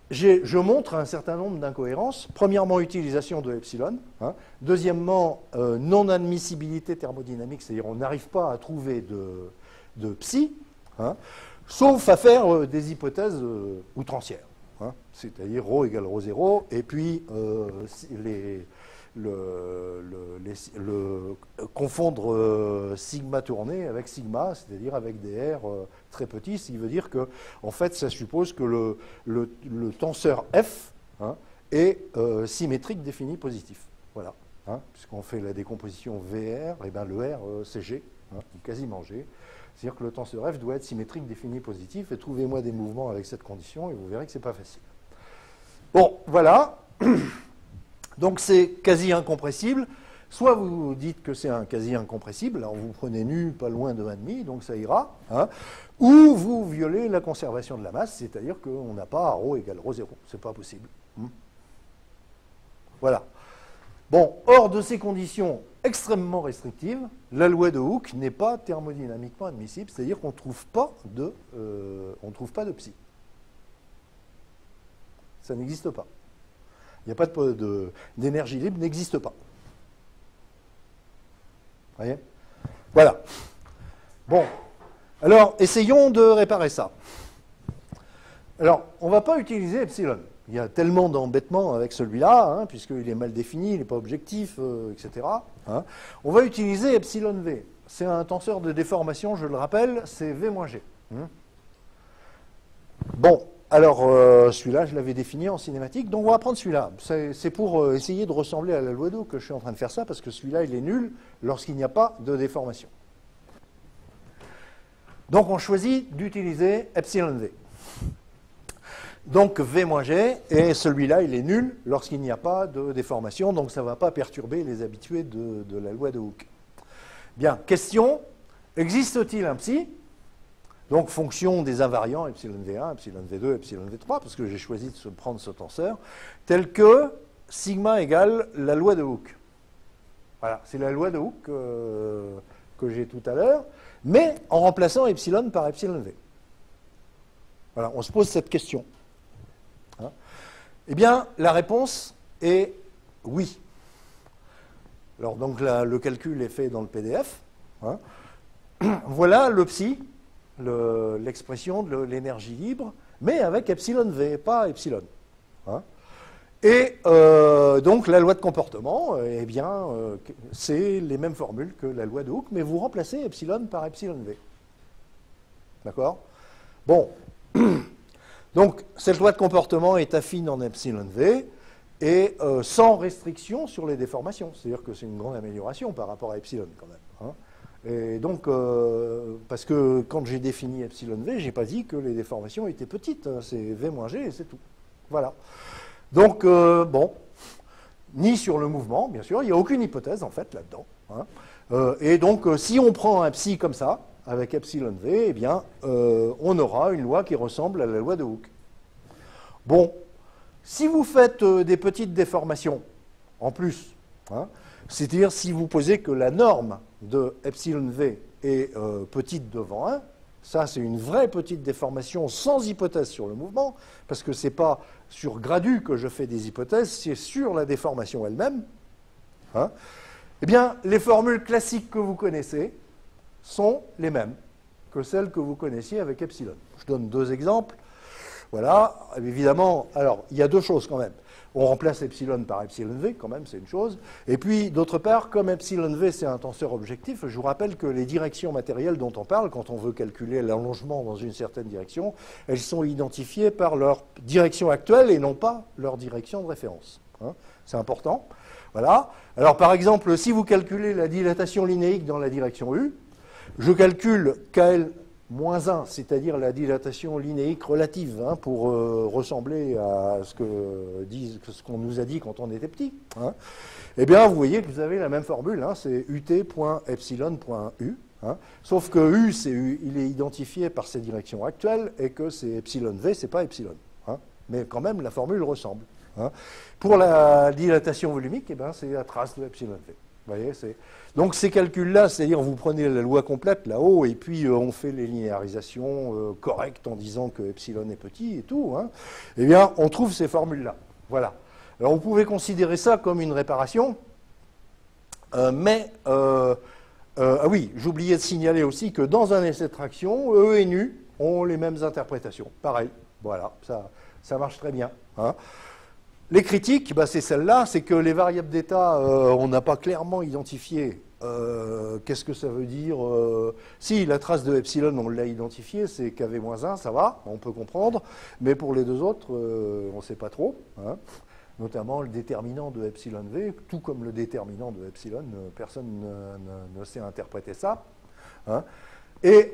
Je montre un certain nombre d'incohérences. Premièrement, utilisation de epsilon. Hein. Deuxièmement, non-admissibilité thermodynamique, c'est-à-dire on n'arrive pas à trouver de psi, hein, sauf à faire des hypothèses outrancières. Hein. C'est-à-dire ρ égale ρ0, et puis confondre sigma tourné avec sigma, c'est-à-dire avec des R très petits, ce qui veut dire que, en fait, ça suppose que le tenseur F, hein, est symétrique défini positif. Voilà. Hein, puisqu'on fait la décomposition VR, et bien le R, c'est G, hein, quasiment G. C'est-à-dire que le tenseur F doit être symétrique défini positif, et trouvez-moi des mouvements avec cette condition, et vous verrez que ce n'est pas facile. Bon, voilà. Donc c'est quasi incompressible. Soit vous dites que c'est un quasi incompressible, alors vous prenez nu pas loin de 1,5, donc ça ira, hein, ou vous violez la conservation de la masse, c'est-à-dire qu'on n'a pas ρ égale ρ0, c'est pas possible. Voilà. Bon, hors de ces conditions extrêmement restrictives, la loi de Hooke n'est pas thermodynamiquement admissible, c'est-à-dire qu'on ne trouve pas de psi. Ça n'existe pas. Il n'y a pas d'énergie libre, n'existe pas. Vous voyez? Voilà. Bon. Alors, essayons de réparer ça. Alors, on ne va pas utiliser epsilon. Il y a tellement d'embêtements avec celui-là, hein, puisqu'il est mal défini, il n'est pas objectif, etc. Hein. On va utiliser epsilon v. C'est un tenseur de déformation, je le rappelle, c'est v moins g. Bon. Alors, celui-là, je l'avais défini en cinématique, donc on va prendre celui-là. C'est pour essayer de ressembler à la loi d'Hooke que je suis en train de faire ça, parce que celui-là, il est nul lorsqu'il n'y a pas de déformation. Donc, on choisit d'utiliser epsilon v. Donc, v moins g, et celui-là, il est nul lorsqu'il n'y a pas de déformation, donc ça ne va pas perturber les habitués de la loi de Hooke. Bien, question, existe-t-il un psi ? Donc, fonction des invariants, epsilon v1, epsilon v2, epsilon v3, parce que j'ai choisi de prendre ce tenseur, tel que sigma égale la loi de Hooke. Voilà, c'est la loi de Hooke que j'ai tout à l'heure, mais en remplaçant epsilon par epsilon v. Voilà, on se pose cette question. Hein? Eh bien, la réponse est oui. Alors, donc, le calcul est fait dans le PDF. Hein? Voilà le psi. L'expression de l'énergie libre, mais avec epsilon v, pas epsilon. Hein. Et donc la loi de comportement, eh bien, c'est les mêmes formules que la loi de Hooke, mais vous remplacez epsilon par epsilon v. D'accord? Bon. Donc cette loi de comportement est affine en epsilon v et sans restriction sur les déformations. C'est-à-dire que c'est une grande amélioration par rapport à epsilon quand même. Hein. Et donc, parce que quand j'ai défini epsilon v, je n'ai pas dit que les déformations étaient petites. Hein. C'est v moins g et c'est tout. Voilà. Donc, bon, ni sur le mouvement, bien sûr, il n'y a aucune hypothèse, en fait, là-dedans. Hein. Et donc, si on prend un psi comme ça, avec epsilon v, eh bien, on aura une loi qui ressemble à la loi de Hooke. Bon, si vous faites des petites déformations, en plus, hein, c'est-à-dire si vous posez que la norme de epsilon v est petite devant 1, ça, c'est une vraie petite déformation sans hypothèse sur le mouvement, parce que ce n'est pas sur gradu que je fais des hypothèses, c'est sur la déformation elle-même. Hein. Eh bien, les formules classiques que vous connaissez sont les mêmes que celles que vous connaissiez avec epsilon. Je donne deux exemples. Voilà, évidemment, alors, il y a deux choses quand même. On remplace epsilon par epsilon v, quand même, c'est une chose. Et puis, d'autre part, comme epsilon v, c'est un tenseur objectif, je vous rappelle que les directions matérielles dont on parle, quand on veut calculer l'allongement dans une certaine direction, elles sont identifiées par leur direction actuelle et non pas leur direction de référence. Hein, c'est important. Voilà. Alors, par exemple, si vous calculez la dilatation linéique dans la direction U, je calcule KL moins 1, c'est-à-dire la dilatation linéique relative, hein, pour ressembler à ce qu'on nous a dit quand on était petit. Hein. Eh bien, vous voyez que vous avez la même formule, hein, c'est ut.epsilon.u, hein, sauf que u, il est identifié par ses directions actuelles et que c'est epsilon v, c'est pas epsilon. Hein, mais quand même, la formule ressemble. Hein. Pour la dilatation volumique, eh bien, c'est la trace de epsilon v. Vous voyez, donc ces calculs-là, c'est-à-dire vous prenez la loi complète là-haut et puis on fait les linéarisations correctes en disant que epsilon est petit et tout, hein, eh bien on trouve ces formules-là. Voilà. Alors vous pouvez considérer ça comme une réparation, ah oui, j'oubliais de signaler aussi que dans un essai de traction, E et nu ont les mêmes interprétations. Pareil, voilà, ça marche très bien. Hein. Les critiques, bah, c'est celle-là, c'est que les variables d'état, on n'a pas clairement identifié. Qu'est-ce que ça veut dire si la trace de epsilon, on l'a identifiée, c'est KV-1, ça va, on peut comprendre. Mais pour les deux autres, on ne sait pas trop. Hein. Notamment le déterminant de epsilon v, tout comme le déterminant de epsilon, personne ne sait interpréter ça. Hein. Et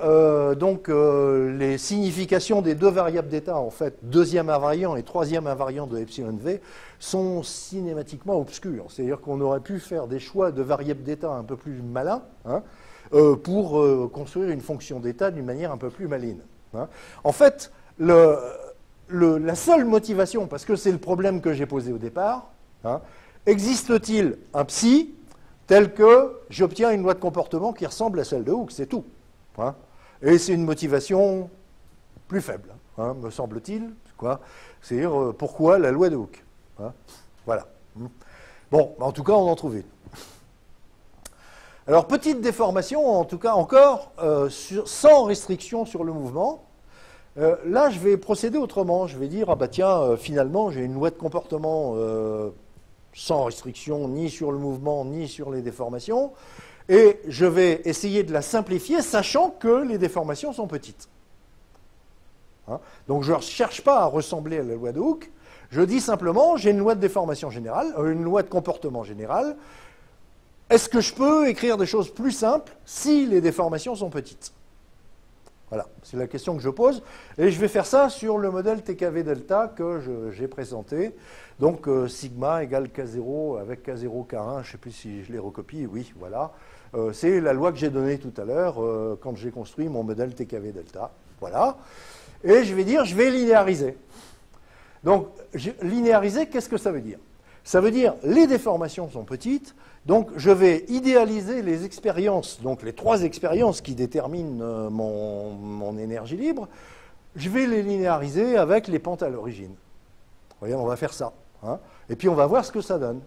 donc, les significations des deux variables d'état, en fait, deuxième invariant et troisième invariant de epsilon v, sont cinématiquement obscures. C'est-à-dire qu'on aurait pu faire des choix de variables d'état un peu plus malins, hein, pour construire une fonction d'état d'une manière un peu plus maligne. Hein. En fait, la seule motivation, parce que c'est le problème que j'ai posé au départ, hein, existe-t-il un psi tel que j'obtiens une loi de comportement qui ressemble à celle de Hooke, c'est tout. Hein. Et c'est une motivation plus faible, hein, me semble-t-il. C'est-à-dire, pourquoi la loi de Hooke, hein. Voilà. Bon, en tout cas, on en trouve une. Alors, petite déformation, en tout cas, encore, sans restriction sur le mouvement. Là, je vais procéder autrement. Je vais dire, ah bah tiens, finalement, j'ai une loi de comportement sans restriction, ni sur le mouvement, ni sur les déformations. Et je vais essayer de la simplifier, sachant que les déformations sont petites. Hein. Donc je ne cherche pas à ressembler à la loi de Hooke, je dis simplement, j'ai une loi de déformation générale, une loi de comportement général. Est-ce que je peux écrire des choses plus simples si les déformations sont petites? Voilà, c'est la question que je pose. Et je vais faire ça sur le modèle TKV delta que j'ai présenté. Donc sigma égale K0 avec K0, K1, je ne sais plus si je l'ai recopié, oui, voilà. C'est la loi que j'ai donnée tout à l'heure quand j'ai construit mon modèle TKV delta. Voilà. Et je vais dire, je vais linéariser. Donc, linéariser, qu'est-ce que ça veut dire? Ça veut dire, les déformations sont petites, donc je vais idéaliser les expériences, donc les trois expériences qui déterminent mon énergie libre, je vais les linéariser avec les pentes à l'origine. Vous voyez, on va faire ça. Hein, et puis on va voir ce que ça donne.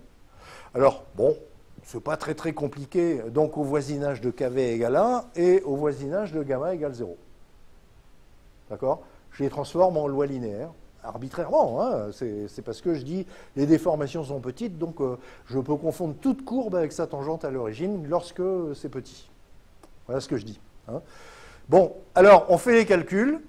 Alors, bon, c'est pas très très compliqué, donc au voisinage de KV égale 1 et au voisinage de gamma égale 0. D'accord? Je les transforme en loi linéaire. arbitrairement, hein, c'est parce que je dis les déformations sont petites, donc je peux confondre toute courbe avec sa tangente à l'origine lorsque c'est petit. Voilà ce que je dis. Hein. Bon, alors on fait les calculs.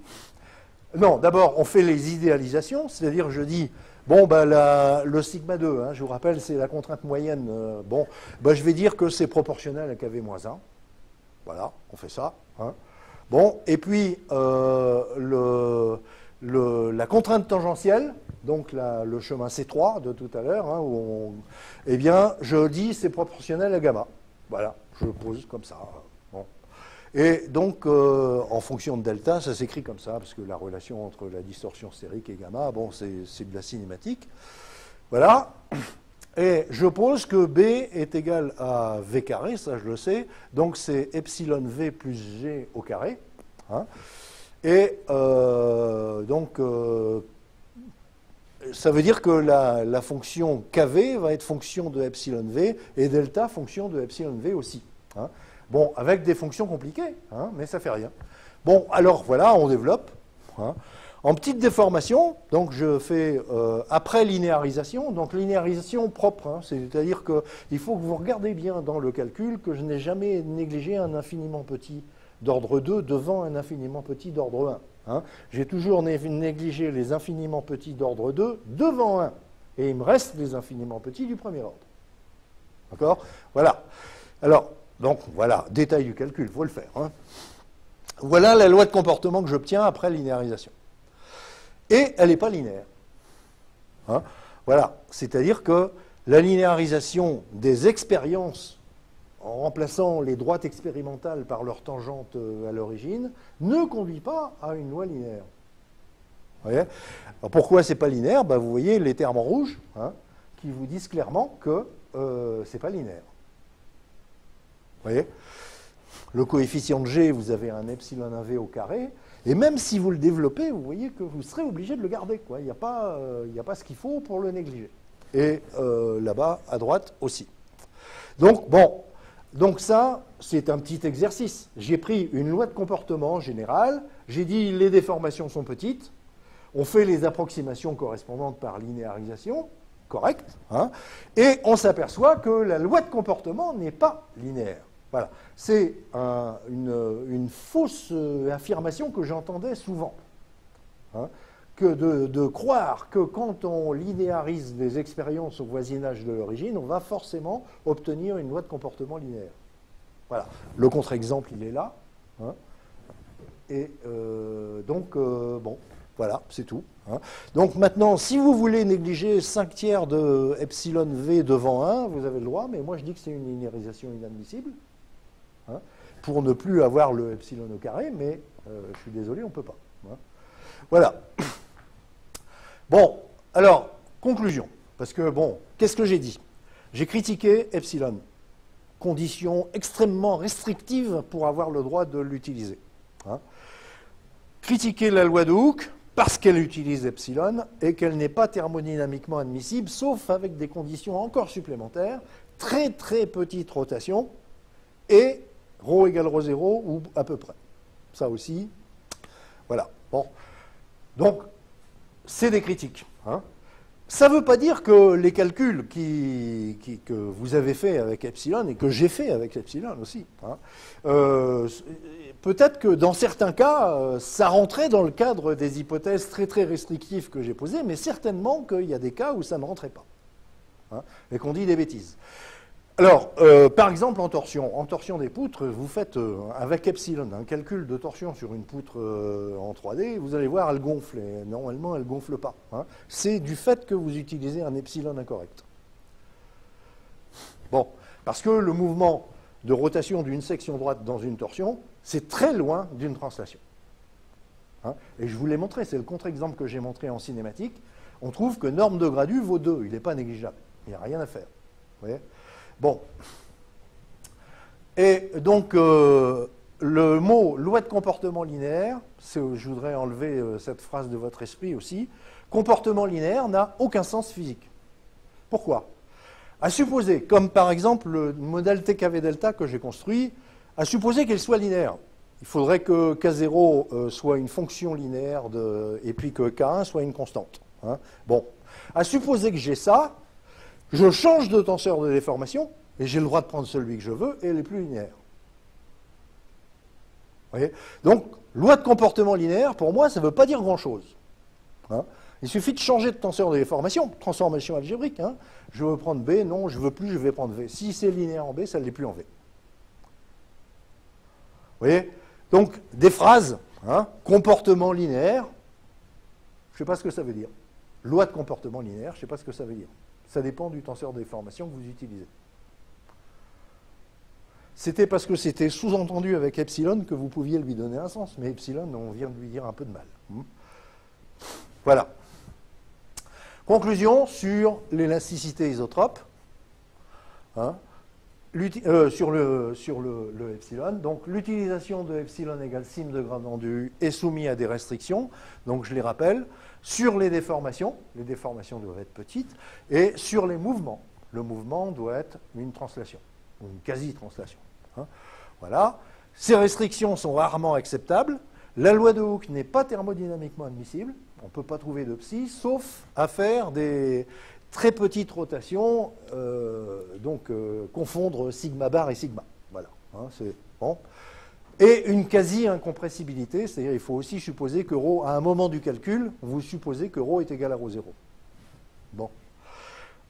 Non, d'abord on fait les idéalisations, c'est-à-dire je dis, bon, bah, le sigma 2, hein, je vous rappelle, c'est la contrainte moyenne. Bon, bah, je vais dire que c'est proportionnel à KV-1. Voilà, on fait ça. Hein. Bon, et puis la contrainte tangentielle, donc le chemin C3 de tout à l'heure, hein, eh bien, je dis c'est proportionnel à gamma. Voilà, je le pose comme ça. Bon. Et donc, en fonction de delta, ça s'écrit comme ça, parce que la relation entre la distorsion stérique et gamma, bon, c'est de la cinématique. Voilà. Et je pose que B est égal à V carré, ça je le sais, donc c'est epsilon V plus G au carré. Hein. Et donc, ça veut dire que la fonction KV va être fonction de epsilon V et delta fonction de epsilon V aussi. Hein. Bon, avec des fonctions compliquées, hein, mais ça fait rien. Bon, alors voilà, on développe. Hein. En petite déformation, donc je fais après linéarisation, donc linéarisation propre, hein, c'est-à-dire qu'il faut que vous regardez bien dans le calcul que je n'ai jamais négligé un infiniment petit d'ordre 2 devant un infiniment petit d'ordre 1. Hein. J'ai toujours négligé les infiniment petits d'ordre 2 devant 1, et il me reste les infiniment petits du premier ordre. D'accord? Voilà. Alors, donc voilà, détail du calcul, il faut le faire. Hein. Voilà la loi de comportement que j'obtiens après linéarisation. Et elle n'est pas linéaire. Hein. Voilà, c'est-à-dire que la linéarisation des expériences en remplaçant les droites expérimentales par leur tangente à l'origine, ne conduit pas à une loi linéaire. Vous voyez? Alors pourquoi ce n'est pas linéaire? Ben, vous voyez les termes en rouge, hein, qui vous disent clairement que ce n'est pas linéaire. Vous voyez? Le coefficient de G, vous avez un epsilon 1V au carré, et même si vous le développez, vous voyez que vous serez obligé de le garder. Il n'y a pas ce qu'il faut pour le négliger. Et là-bas, à droite aussi. Donc, bon, donc ça, c'est un petit exercice. J'ai pris une loi de comportement générale, j'ai dit les déformations sont petites, on fait les approximations correspondantes par linéarisation, correct, hein, et on s'aperçoit que la loi de comportement n'est pas linéaire. Voilà. C'est une fausse affirmation que j'entendais souvent. Hein, que de croire que quand on linéarise les expériences au voisinage de l'origine, on va forcément obtenir une loi de comportement linéaire. Voilà. Le contre-exemple, il est là. Hein, et donc, bon, voilà, c'est tout. Hein. Donc maintenant, si vous voulez négliger 5 tiers de epsilon V devant 1, vous avez le droit, mais moi je dis que c'est une linéarisation inadmissible. Hein, pour ne plus avoir le epsilon au carré, mais je suis désolé, on ne peut pas. Hein. Voilà. Bon, alors, conclusion. Parce que, bon, qu'est-ce que j'ai dit? J'ai critiqué epsilon. Condition extrêmement restrictive pour avoir le droit de l'utiliser. Hein. Critiquer la loi de Hooke parce qu'elle utilise epsilon et qu'elle n'est pas thermodynamiquement admissible, sauf avec des conditions encore supplémentaires, très très petite rotation, et ρ égale ρ0 ou à peu près. Ça aussi, voilà. Bon. Donc, c'est des critiques. Hein. Ça ne veut pas dire que les calculs que vous avez faits avec epsilon et que j'ai fait avec epsilon aussi, hein, peut-être que dans certains cas, ça rentrait dans le cadre des hypothèses très très restrictives que j'ai posées, mais certainement qu'il y a des cas où ça ne rentrait pas. Hein, et qu'on dit des bêtises. Alors, par exemple, en torsion des poutres, vous faites avec epsilon un calcul de torsion sur une poutre en 3D, vous allez voir, elle gonfle, et normalement, elle ne gonfle pas. Hein. C'est du fait que vous utilisez un epsilon incorrect. Bon, parce que le mouvement de rotation d'une section droite dans une torsion, c'est très loin d'une translation. Hein. Et je vous l'ai montré, c'est le contre-exemple que j'ai montré en cinématique. On trouve que norme de gradu vaut 2, il n'est pas négligeable, il n'y a rien à faire. Vous voyez ? Bon. Et donc, le mot loi de comportement linéaire, je voudrais enlever cette phrase de votre esprit aussi, comportement linéaire n'a aucun sens physique. Pourquoi? À supposer, comme par exemple le modèle TKV delta que j'ai construit, à supposer qu'il soit linéaire. Il faudrait que K0 soit une fonction linéaire et puis que K1 soit une constante. Hein. Bon, à supposer que j'ai ça, je change de tenseur de déformation et j'ai le droit de prendre celui que je veux et elle est plus linéaire. Vous voyez ? Donc, loi de comportement linéaire, pour moi, ça ne veut pas dire grand-chose. Hein. Il suffit de changer de tenseur de déformation, transformation algébrique. Hein. Je veux prendre B, non, je veux plus, je vais prendre V. Si c'est linéaire en B, ça ne l'est plus en V. Vous voyez ? Donc, des phrases, hein, comportement linéaire, je ne sais pas ce que ça veut dire. Loi de comportement linéaire, je ne sais pas ce que ça veut dire. Ça dépend du tenseur de déformation que vous utilisez. C'était parce que c'était sous-entendu avec epsilon que vous pouviez lui donner un sens, mais epsilon, on vient de lui dire un peu de mal. Voilà. Conclusion sur l'élasticité isotrope. Hein. Sur le epsilon. Donc l'utilisation de epsilon égale sim de gradient du U est soumise à des restrictions. Donc je les rappelle. Sur les déformations doivent être petites. Et sur les mouvements, le mouvement doit être une translation, ou une quasi-translation. Hein. Voilà. Ces restrictions sont rarement acceptables. La loi de Hooke n'est pas thermodynamiquement admissible. On ne peut pas trouver de psi, sauf à faire des très petites rotations, confondre sigma bar et sigma. Voilà, hein, c'est bon. Et une quasi-incompressibilité, c'est-à-dire il faut aussi supposer que ρ, à un moment du calcul, vous supposez que ρ est égal à ρ0. Bon.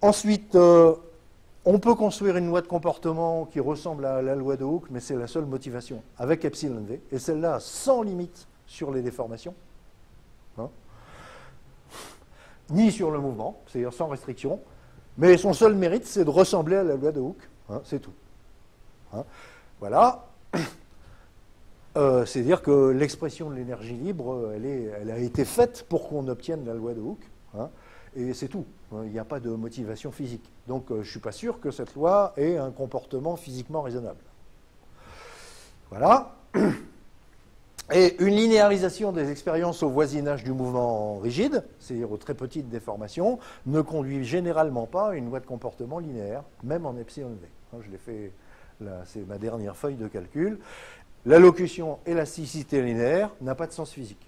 Ensuite, on peut construire une loi de comportement qui ressemble à la loi de Hooke, mais c'est la seule motivation, avec epsilon v, et celle-là sans limite sur les déformations. Hein, ni sur le mouvement, c'est-à-dire sans restriction, mais son seul mérite, c'est de ressembler à la loi de Hooke, hein, c'est tout. Hein, voilà. C'est-à-dire que l'expression de l'énergie libre, elle a été faite pour qu'on obtienne la loi de Hooke, hein, et c'est tout. Il n'y a pas de motivation physique. Donc je ne suis pas sûr que cette loi ait un comportement physiquement raisonnable. Voilà. Et une linéarisation des expériences au voisinage du mouvement rigide, c'est-à-dire aux très petites déformations, ne conduit généralement pas à une loi de comportement linéaire, même en epsilon v. Je l'ai fait, là, c'est ma dernière feuille de calcul. L'allocution élasticité linéaire n'a pas de sens physique.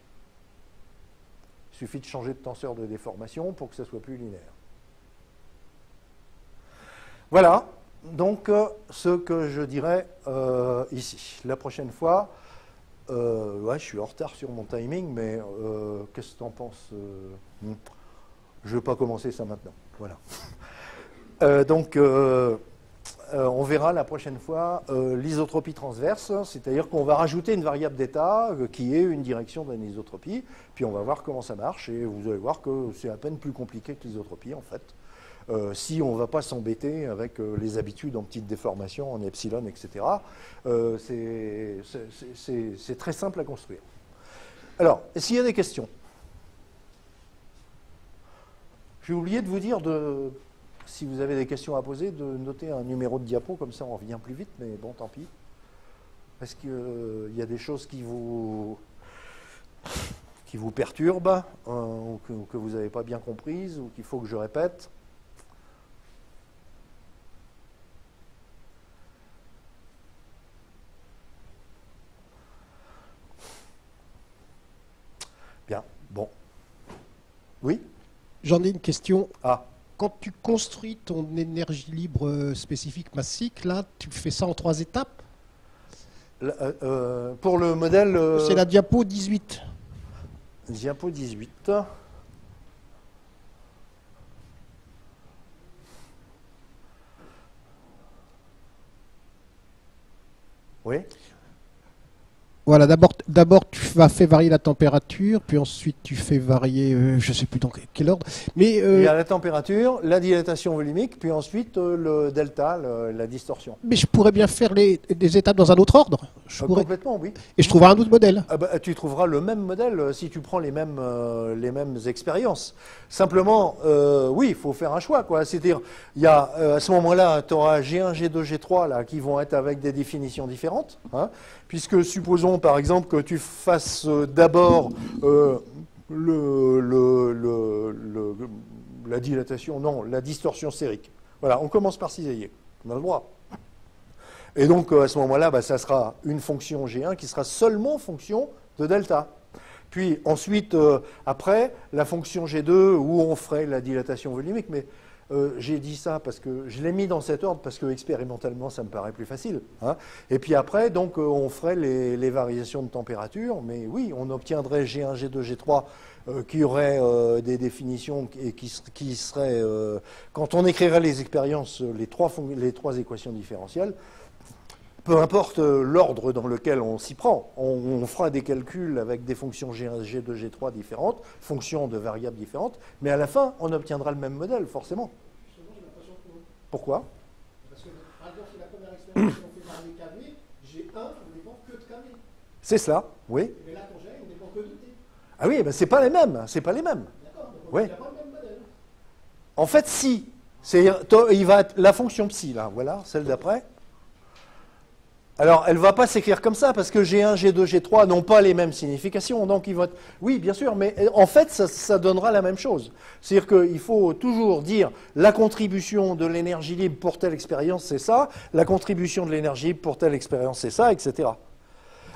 Il suffit de changer de tenseur de déformation pour que ça soit plus linéaire. Voilà, donc ce que je dirais ici. La prochaine fois, ouais, je suis en retard sur mon timing, mais qu'est-ce que tu en penses Je ne vais pas commencer ça maintenant. Voilà. On verra la prochaine fois l'isotropie transverse, c'est-à-dire qu'on va rajouter une variable d'état qui est une direction d'anisotropie, puis on va voir comment ça marche, et vous allez voir que c'est à peine plus compliqué que l'isotropie en fait, si on ne va pas s'embêter avec les habitudes en petites déformations, en epsilon, etc. C'est très simple à construire. Alors, s'il y a des questions, j'ai oublié de vous dire si vous avez des questions à poser, de noter un numéro de diapo, comme ça on revient plus vite, mais bon, tant pis. Est-ce qu'il y a des choses qui vous perturbent, ou que vous n'avez pas bien comprises, ou qu'il faut que je répète? Bien, bon. Oui? J'en ai une question. Ah. Quand tu construis ton énergie libre spécifique massique, là, tu fais ça en 3 étapes? Pour le modèle... C'est la diapo 18. Diapo 18. Oui. Voilà, d'abord tu vas faire varier la température, puis ensuite tu fais varier, je ne sais plus dans quel ordre. Mais il y a la température, la dilatation volumique, puis ensuite le delta, la distorsion. Mais je pourrais bien faire les étapes dans un autre ordre. Complètement, oui. Et je trouverai un autre modèle. Tu trouveras le même modèle si tu prends les mêmes expériences. Simplement, oui, il faut faire un choix, quoi. C'est-à-dire, il y a à ce moment-là, tu auras G1, G2, G3 là, qui vont être avec des définitions différentes, hein, puisque supposons par exemple que tu fasses d'abord la dilatation, non, la distorsion stérique. Voilà, on commence par cisailler, on a le droit. Et donc, à ce moment-là, bah, ça sera une fonction G1 qui sera seulement fonction de delta. Puis ensuite, après, la fonction G2, où on ferait la dilatation volumique, mais j'ai dit ça parce que je l'ai mis dans cet ordre parce que expérimentalement, ça me paraît plus facile. Hein. Et puis après, donc, on ferait les variations de température, mais oui, on obtiendrait G1, G2, G3 qui auraient des définitions et qui seraient, quand on écrirait les expériences, les trois équations différentielles, peu importe l'ordre dans lequel on s'y prend, on fera des calculs avec des fonctions G1, G2, G3 différentes, fonctions de variables différentes, mais à la fin, on obtiendra le même modèle, forcément. Justement, j'ai l'impression que non. Pourquoi? Parce que, par exemple, c'est la première expérience qu'on fait varier KV, G1 ne dépend que de KV. C'est cela, oui. Mais là, ton G1, il ne dépend que de T. Ah oui, ben c'est pas les mêmes, c'est pas les mêmes. D'accord, donc Oui. il n'y a pas le même modèle. En fait, si. Il va être la fonction psi, là, voilà, celle d'après. Alors, elle ne va pas s'écrire comme ça, parce que G1, G2, G3 n'ont pas les mêmes significations. Donc, ils vont être... Oui, bien sûr, mais en fait, ça donnera la même chose. C'est-à-dire qu'il faut toujours dire la contribution de l'énergie libre pour telle expérience, c'est ça, la contribution de l'énergie libre pour telle expérience, c'est ça, etc.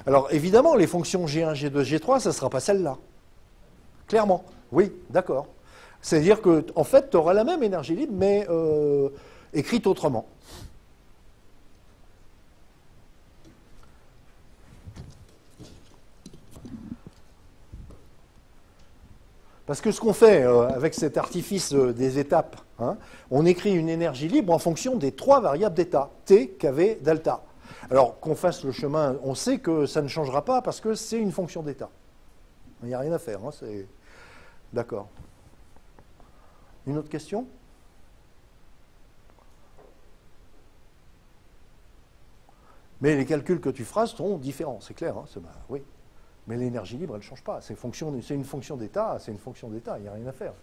Alors, évidemment, les fonctions G1, G2, G3, ça ne sera pas celle-là. Clairement. Oui, d'accord. C'est-à-dire que, en fait, tu auras la même énergie libre, mais écrite autrement. Parce que ce qu'on fait avec cet artifice des étapes, hein, on écrit une énergie libre en fonction des trois variables d'état, T, KV, delta. Alors qu'on fasse le chemin, on sait que ça ne changera pas parce que c'est une fonction d'état. Il n'y a rien à faire. Hein, d'accord. Une autre question? Mais les calculs que tu feras seront différents, c'est clair. Hein, oui. Mais l'énergie libre, elle ne change pas. C'est une fonction d'état, c'est une fonction d'état, il n'y a rien à faire.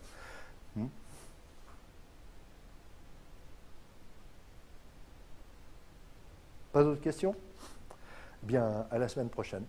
Pas d'autres questions? Bien, à la semaine prochaine.